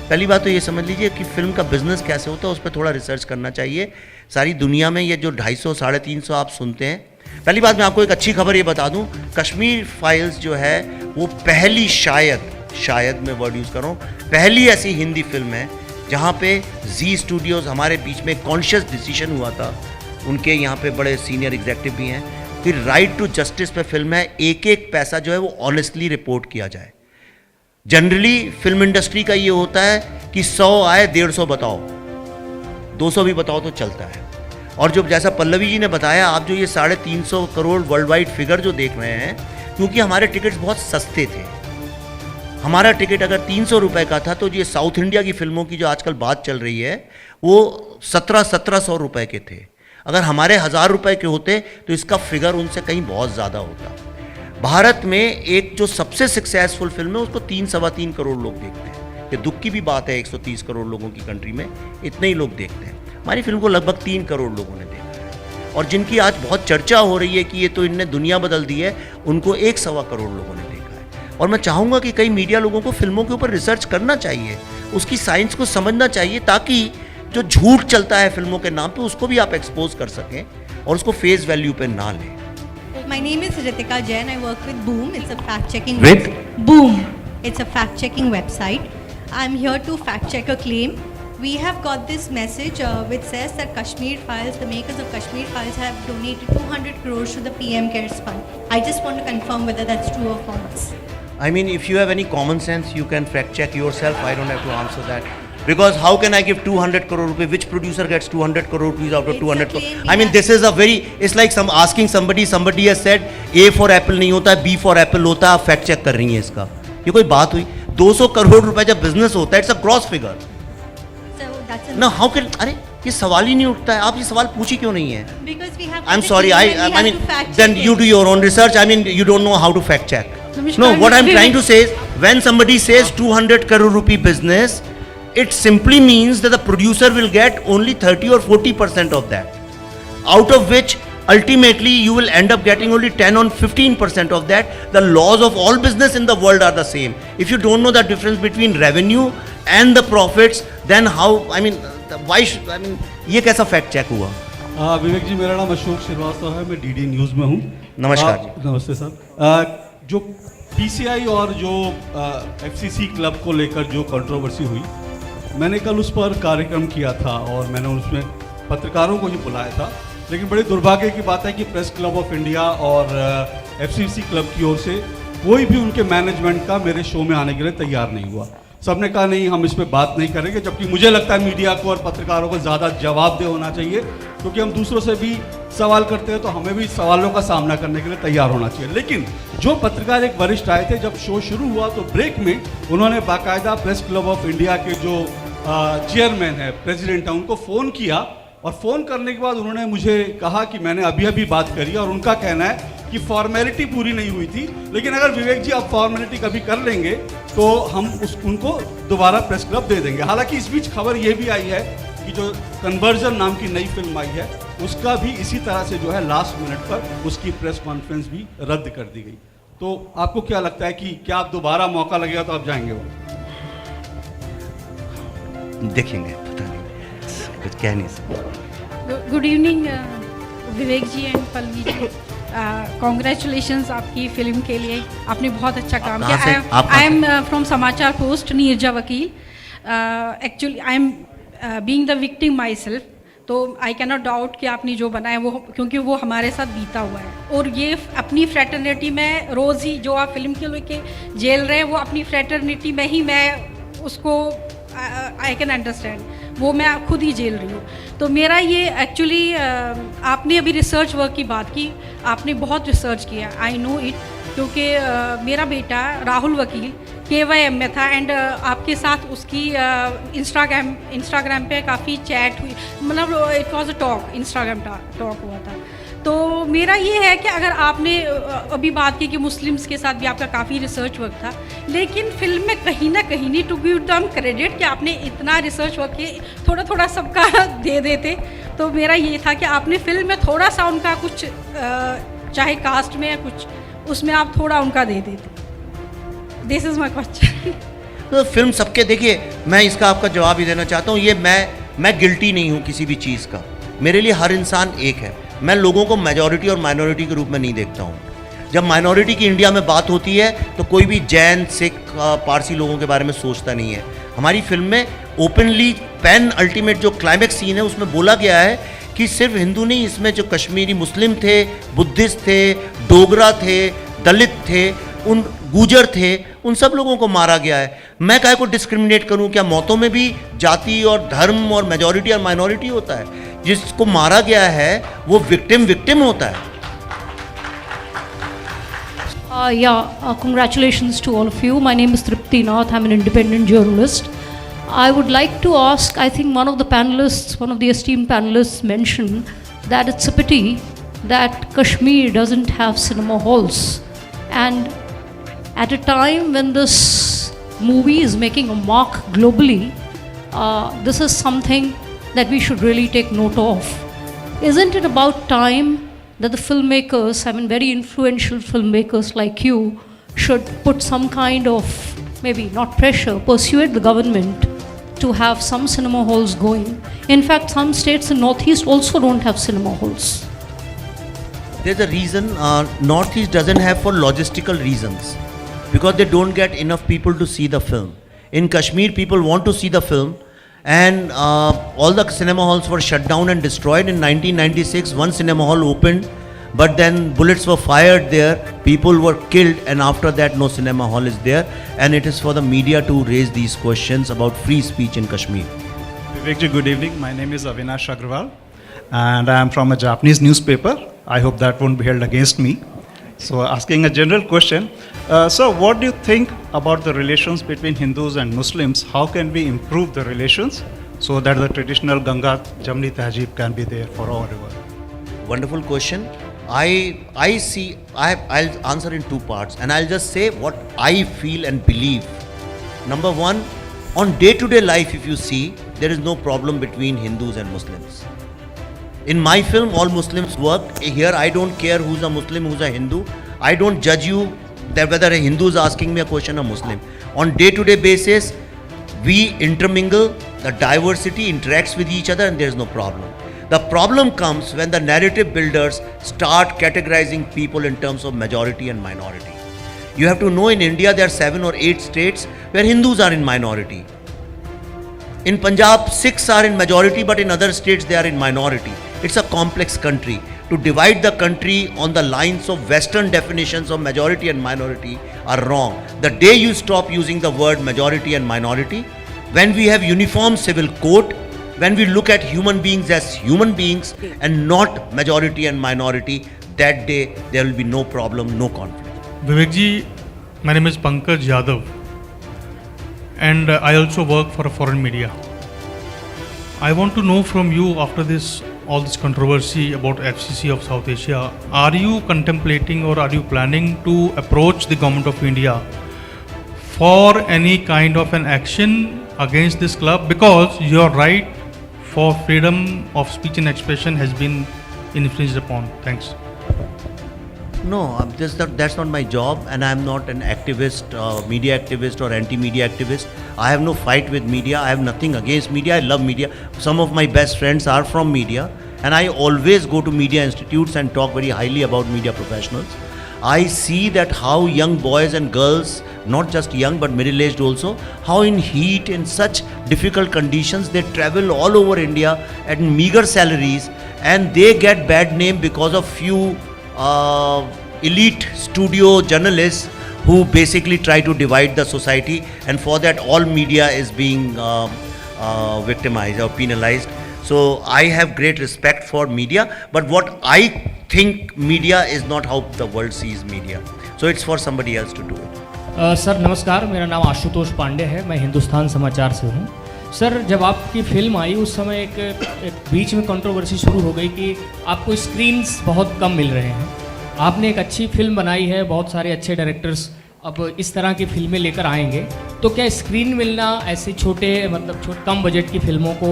Speaker 2: पहली बात तो ये समझ लीजिए कि फ़िल्म का बिज़नेस कैसे होता है उस पर थोड़ा रिसर्च करना चाहिए। सारी दुनिया में ये जो 250 350 आप सुनते हैं, पहली बात मैं आपको एक अच्छी खबर ये बता दूं, कश्मीर फाइल्स जो है वो पहली शायद मैं वर्ड यूज़ कर रहा हूँ, पहली ऐसी हिंदी फिल्म है जहाँ पे जी स्टूडियोज़ हमारे बीच में कॉन्शियस डिसीजन हुआ था, उनके यहाँ पे बड़े सीनियर एग्जेक्टिव भी हैं, फिर राइट टू जस्टिस पे फिल्म है, एक एक पैसा जो है वो ऑनेस्टली रिपोर्ट किया जाए। जनरली फिल्म इंडस्ट्री का ये होता है कि 100 आए 150 बताओ, 200 भी बताओ तो चलता है। और जो जैसा पल्लवी जी ने बताया, आप जो ये 350 करोड़ वर्ल्ड वाइड फिगर जो देख रहे हैं, क्योंकि हमारे टिकट्स बहुत सस्ते थे। हमारा टिकट अगर 300 रुपये का था तो ये साउथ इंडिया की फिल्मों की जो आजकल बात चल रही है वो 1700 रुपये के थे। अगर हमारे 1000 रुपये के होते तो इसका फिगर उनसे कहीं बहुत ज़्यादा होता। भारत में एक जो सबसे सक्सेसफुल फिल्म है उसको 3-3.25 करोड़ लोग देखते हैं। ये दुख की भी बात है, 130 करोड़ लोगों की कंट्री में इतने ही लोग देखते हैं। हमारी फिल्म को लगभग 3 करोड़ लोगों ने देखा है, और जिनकी आज बहुत चर्चा हो रही है कि ये तो इनने दुनिया बदल दी है, उनको 1-1.25 करोड़ लोगों ने देखा है। और मैं चाहूँगा कि कई मीडिया लोगों को फिल्मों के ऊपर रिसर्च करना चाहिए, उसकी साइंस को समझना चाहिए, ताकि जो झूठ चलता है फिल्मों के नाम पे उसको भी आप एक्सपोज कर सकें और उसको फेस वैल्यू पे ना लें।
Speaker 15: My name is Ritika Jain. I work with Boom. It's a fact-checking
Speaker 2: With?
Speaker 15: Boom. It's a fact-checking website. I'm here to fact-check a claim. We have got this message which says that Kashmir Files, the makers of Kashmir Files, have donated 200 crores to the PM CARES Fund. I just want to confirm whether that's true or false.
Speaker 2: I mean, if you have any common sense, you can fact check yourself. I don't have to answer that. Because how can I give 200 crore rupees? Which producer gets 200 crore rupees out of 200 crore? I mean, this is a very, it's like asking somebody has said, A for apple नहीं होता, B for apple होता, आप fact check कर रही हैं इसका। ये कोई बात हुई? 200 करोड़ रुपए जब बिजनेस होता है, it's a gross figure.
Speaker 15: So that's a
Speaker 2: Now, how can, अरे ये सवाल ही नहीं उठता है, आप ये सवाल पूछी क्यों नहीं है?
Speaker 15: because we have.
Speaker 2: I'm sorry, I mean, then you do your own research. I mean, you don't know how to fact check. No, what I'm trying to say is, when somebody says 200 crore rupee business, it simply means that the producer will get only 30 or 40% of that, out of which ultimately you will end up getting only 10 or 15% of that. The laws of all business in the world are the same. If you don't know the difference between revenue and the profits, then how, I mean, why should, I mean, ये कैसा fact check हुआ?
Speaker 16: विवेक जी, मेरा नाम अशोक श्रीवास्तव है, मैं DD news में हूँ।
Speaker 2: नमस्कार जी।
Speaker 16: नमस्ते सर। जो पीसीआई और जो एफसीसी क्लब को लेकर जो कंट्रोवर्सी हुई, मैंने कल उस पर कार्यक्रम किया था और मैंने उसमें पत्रकारों को ही बुलाया था, लेकिन बड़े दुर्भाग्य की बात है कि प्रेस क्लब ऑफ इंडिया और एफसीसी क्लब की ओर से कोई भी उनके मैनेजमेंट का मेरे शो में आने के लिए तैयार नहीं हुआ। सबने कहा नहीं, हम इस पर बात नहीं करेंगे, जबकि मुझे लगता है मीडिया को और पत्रकारों को ज़्यादा जवाबदेह होना चाहिए, क्योंकि हम दूसरों से भी सवाल करते हैं तो हमें भी सवालों का सामना करने के लिए तैयार होना चाहिए। लेकिन जो पत्रकार एक वरिष्ठ आए थे, जब शो शुरू हुआ तो ब्रेक में उन्होंने बाकायदा प्रेस क्लब ऑफ इंडिया के जो चेयरमैन है, प्रेसिडेंट है, उनको फ़ोन किया, और फ़ोन करने के बाद उन्होंने मुझे कहा कि मैंने अभी बात करी, और उनका कहना है कि फॉर्मेलिटी पूरी नहीं हुई थी, लेकिन अगर विवेक जी आप फॉर्मेलिटी कभी कर लेंगे तो हम उनको दोबारा प्रेस क्लब दे देंगे। हालांकि इस बीच खबर ये भी आई है कि जो कन्वर्जन नाम की नई फिल्म आई है, उसका भी इसी तरह से जो है लास्ट मिनट पर उसकी प्रेस कॉन्फ्रेंस भी रद्द कर दी गई। तो आपको क्या लगता है कि क्या आप दोबारा मौका लगेगा तो आप जाएंगे? वो
Speaker 2: देखेंगे, पता नहीं, कुछ कह नहीं सकते।
Speaker 17: Good evening Vivek ji and Pallavi ji, congratulations आपकी फिल्म के लिए, आपने बहुत अच्छा काम किया। I am from Samachar Post, Neerja Vakil. Actually I am being the victim myself, तो आई कैनॉट डाउट कि आपने जो बनाया वो, क्योंकि वो हमारे साथ बीता हुआ है, और ये अपनी फ्रेटर्निटी में रोज़ ही जो आप फिल्म के लेके जेल रहे हैं, वो अपनी फ्रेटर्निटी में ही मैं उसको आई कैन अंडरस्टैंड, वो मैं खुद ही झेल रही हूँ। तो मेरा ये एक्चुअली आपने अभी रिसर्च वर्क की बात की, आपने बहुत रिसर्च किया, आई नो इट, क्योंकि मेरा बेटा राहुल वकील KYM में था एंड आपके साथ उसकी इंस्टाग्राम पे काफ़ी चैट हुई, मतलब it was a talk, Instagram talk हुआ था। तो मेरा ये है कि अगर आपने अभी बात की कि मुस्लिम्स के साथ भी आपका काफ़ी रिसर्च वर्क था, लेकिन फिल्म में कहीं ना कहीं नहीं टू गिव देम क्रेडिट कि आपने इतना रिसर्च वर्क किया, थोड़ा थोड़ा सबका दे देते। तो मेरा ये था कि आपने फिल्म में थोड़ा सा उनका कुछ चाहे कास्ट में या कुछ उसमें आप थोड़ा उनका दे देते। This is my question.
Speaker 2: तो फिल्म सबके, देखिए मैं इसका आपका जवाब ही देना चाहता हूँ, ये मैं गिल्टी नहीं हूँ किसी भी चीज़ का। मेरे लिए हर इंसान एक है। मैं लोगों को मेजॉरिटी और माइनॉरिटी के रूप में नहीं देखता हूँ। जब माइनॉरिटी की इंडिया में बात होती है तो कोई भी जैन, सिख, पारसी लोगों के बारे में सोचता नहीं है। हमारी फिल्म में ओपनली पेन अल्टीमेट जो क्लाइमेक्स सीन है उसमें बोला गया है कि सिर्फ हिंदू नहीं, इसमें जो कश्मीरी मुस्लिम थे, बुद्धिस्ट थे, डोगरा थे, दलित थे, उन गुजर थे, उन सब लोगों को मारा गया है। मैं काहे को डिस्क्रिमिनेट करूं? क्या मौतों में भी जाति और धर्म और मेजॉरिटी और माइनॉरिटी होता है? जिसको मारा गया है वो विक्टिम होता है।
Speaker 18: Congratulations to all of you. My name is Tripti Nath. I'm an independent journalist. I would like to ask, I think one of the esteemed panelists mentioned that it's a pity that Kashmir doesn't have cinema halls. And at a time when this movie is making a mark globally, this is something that we should really take note of. Isn't it about time that the filmmakers, I mean very influential filmmakers like you, should put some kind of, maybe not pressure, persuade the government to have some cinema halls going? In fact, some states in Northeast also don't have cinema halls.
Speaker 2: There's a reason Northeast doesn't have, for logistical reasons, because they don't get enough people to see the film. In Kashmir, people want to see the film, and all the cinema halls were shut down and destroyed. In 1996, one cinema hall opened, but then bullets were fired there, people were killed, and after that no cinema hall is there. And it is for the media to raise these questions about free speech in Kashmir.
Speaker 19: Vivekji, good evening. My name is Avinash Agrawal and I am from a Japanese newspaper. I hope that won't be held against me. So asking a general question, so what do you think about the relations between Hindus and Muslims? How can we improve the relations so that the traditional Ganga Jamni Tehzeeb can be there for all river?
Speaker 2: Wonderful question. I'll answer in two parts, and I'll just say what I feel and believe. Number one, on day-to-day life, if you see, there is no problem between Hindus and Muslims. In my film, all Muslims work. Here, I don't care who's a Muslim, who's a Hindu. I don't judge you that whether a Hindu is asking me a question or Muslim. On day-to-day basis, we intermingle, the diversity interacts with each other, and there's no problem. The problem comes when the narrative builders start categorizing people in terms of majority and minority. You have to know, in India there are 7 or 8 states where Hindus are in minority. In Punjab, Sikhs are in majority, but in other states they are in minority. It's a complex country. To divide the country on the lines of Western definitions of majority and minority are wrong. The day you stop using the word majority and minority, when we have uniform civil code, when we look at human beings as human beings and not majority and minority, that day there will be no problem, no conflict.
Speaker 20: Vivek ji, my name is Pankaj Yadav, and I also work for a foreign media. I want to know from you, after all this controversy about FCC of South Asia, are you contemplating or are you planning to approach the government of India for any kind of an action against this club? Because your right for freedom of speech and expression has been infringed upon. Thanks.
Speaker 2: No, that's not my job, and I'm not an activist, media activist or anti-media activist. I have no fight with media. I have nothing against media. I love media. Some of my best friends are from media, and I always go to media institutes and talk very highly about media professionals. I see that how young boys and girls, not just young but middle-aged also, how in heat, in such difficult conditions, they travel all over India at meager salaries, and they get bad name because of few elite studio journalists who basically try to divide the society, and for that all media is being victimized or penalized. So I have great respect for media, but what I think media is not how the world sees media. So So it's for somebody else to do it.
Speaker 21: Sir नमस्कार, मेरा नाम आशुतोष पांडे है, मैं हिंदुस्तान समाचार से हूँ। Sir जब आपकी फिल्म आई उस समय एक बीच में कंट्रोवर्सी शुरू हो गई कि आपको स्क्रीन्स बहुत कम मिल रहे हैं। आपने एक अच्छी फिल्म बनाई है, बहुत सारे अच्छे डायरेक्टर्स अब इस तरह की फिल्में लेकर आएंगे, तो क्या स्क्रीन मिलना ऐसे छोटे मतलब कम बजट की फिल्मों को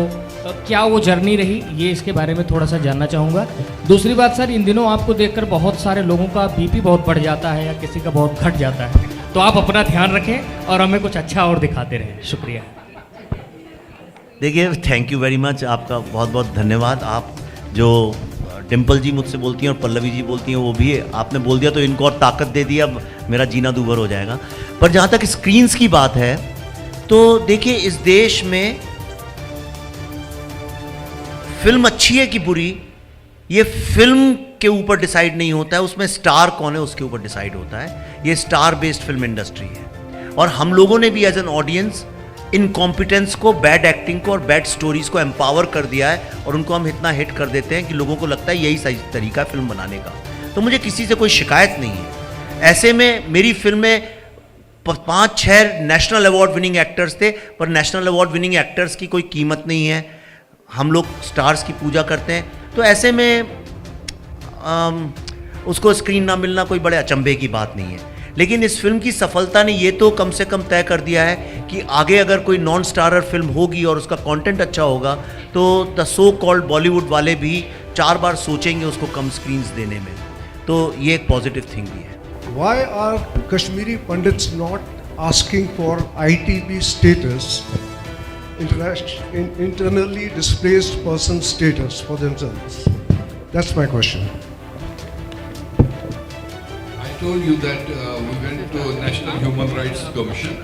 Speaker 21: क्या वो जर्नी रही, ये इसके बारे में थोड़ा सा जानना चाहूँगा। दूसरी बात सर, इन दिनों आपको देखकर बहुत सारे लोगों का बीपी बहुत बढ़ जाता है या किसी का बहुत घट जाता है, तो आप अपना ध्यान रखें और हमें कुछ अच्छा और दिखाते रहें। शुक्रिया।
Speaker 2: देखिए, थैंक यू वेरी मच, आपका बहुत बहुत धन्यवाद। आप जो डिम्पल जी मुझसे बोलती हैं और पल्लवी जी बोलती हैं, वो भी आपने बोल दिया तो इनको और ताकत दे दी, अब मेरा जीना दूभर हो जाएगा। पर जहाँ तक स्क्रीन्स की बात है, तो देखिए इस देश में फिल्म अच्छी है कि बुरी, ये फिल्म के ऊपर डिसाइड नहीं होता है, उसमें स्टार कौन है उसके ऊपर डिसाइड होता है। ये स्टार बेस्ड फिल्म इंडस्ट्री है और हम लोगों ने भी एज एन ऑडियंस इनकॉम्पिटेंस को, बैड एक्टिंग को और बैड स्टोरीज को एम्पावर कर दिया है और उनको हम इतना हिट कर देते हैं कि लोगों को लगता है यही सही तरीका फिल्म बनाने का। तो मुझे किसी से कोई शिकायत नहीं है। ऐसे में मेरी फिल्म में 5-6 नेशनल अवार्ड विनिंग एक्टर्स थे, पर नेशनल अवार्ड विनिंग एक्टर्स की कोई कीमत नहीं है, हम लोग स्टार्स की पूजा करते हैं। तो ऐसे में उसको स्क्रीन ना मिलना कोई बड़े अचंभे की बात नहीं है। लेकिन इस फिल्म की सफलता ने ये तो कम से कम तय कर दिया है कि आगे अगर कोई नॉन स्टारर फिल्म होगी और उसका कंटेंट अच्छा होगा तो द सो कॉल्ड बॉलीवुड वाले भी 4 बार सोचेंगे उसको कम स्क्रीन्स देने में। तो ये एक पॉजिटिव थिंग भी है।
Speaker 22: Why are Kashmiri Pandits not asking for ITP status, internally displaced person status for themselves? That's my question.
Speaker 4: I told you that we went to National Human Rights Commission,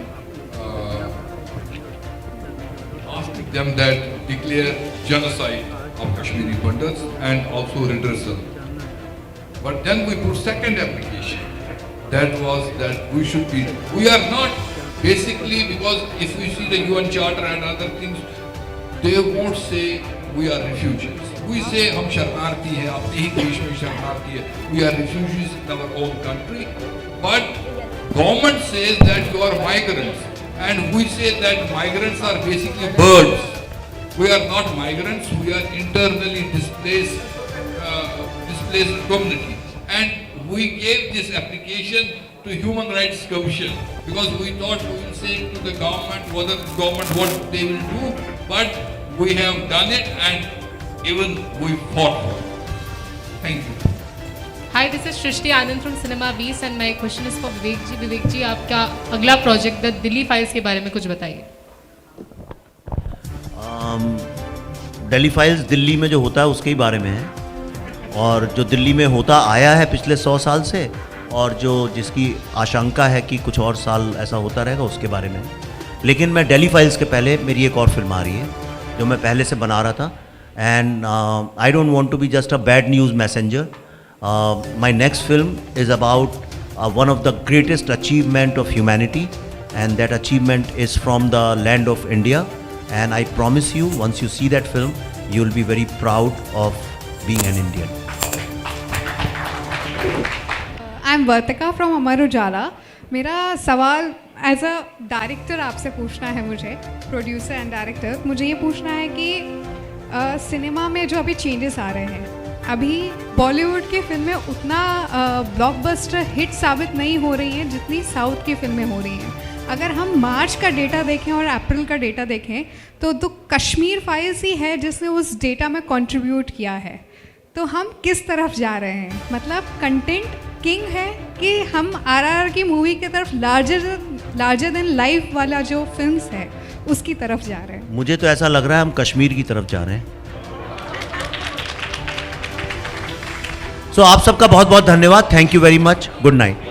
Speaker 4: asking them that declare genocide of Kashmiri Pandits and also redressal. But then we put second application. That was that we should be, we are not basically, because if we see the UN Charter and other things, they won't say we are refugees. We say हम शरणार्थी हैं, अपने ही देश में शरणार्थी है. We are refugees in our own country. But government says that you are migrants, and we say that migrants are basically birds. We are not migrants. We are internally displaced community. And we gave this application to Human Rights Commission because we thought we will say to the government what they will do, but we have done it and even we fought for it. Thank you.
Speaker 8: Hi, this is Shrishti Anand from Cinema Beast and my question is for Vivek ji. Vivek ji, आपका अगला project the Delhi files के बारे में कुछ बताइए।
Speaker 2: Delhi files Delhi में जो होता है उसके ही बारे में है, और जो दिल्ली में होता आया है पिछले 100 साल से, और जो जिसकी आशंका है कि कुछ और साल ऐसा होता रहेगा उसके बारे में। लेकिन मैं दिल्ली फाइल्स के पहले मेरी एक और फिल्म आ रही है जो मैं पहले से बना रहा था, and I don't want to be just a bad news messenger. My next film is about one of the greatest achievement of humanity, and that achievement is from the land of India, and I promise you once you see that film you will be very proud of being an Indian.
Speaker 23: I am Vartika from Amar Ujala. मेरा सवाल as a director आपसे पूछना है, मुझे producer and director, मुझे ये पूछना है कि सिनेमा में जो अभी चेंजेस आ रहे हैं, अभी बॉलीवुड की फिल्में उतना ब्लॉकबस्टर हिट साबित नहीं हो रही हैं जितनी साउथ की फिल्में हो रही हैं। अगर हम मार्च का डेटा देखें और अप्रैल का डेटा देखें तो कश्मीर फाइल्स ही है जिसने उस डेटा में कंट्रीब्यूट किया है। तो हम किस तरफ जा रहे हैं? मतलब कंटेंट किंग है कि हम आरआरआर की मूवी की तरफ लार्जर देन लाइफ वाला जो फिल्म्स है उसकी तरफ जा रहे हैं?
Speaker 2: मुझे तो ऐसा लग रहा है हम कश्मीर की तरफ जा रहे हैं। सो आप सबका बहुत बहुत धन्यवाद। Thank you very much. Good night.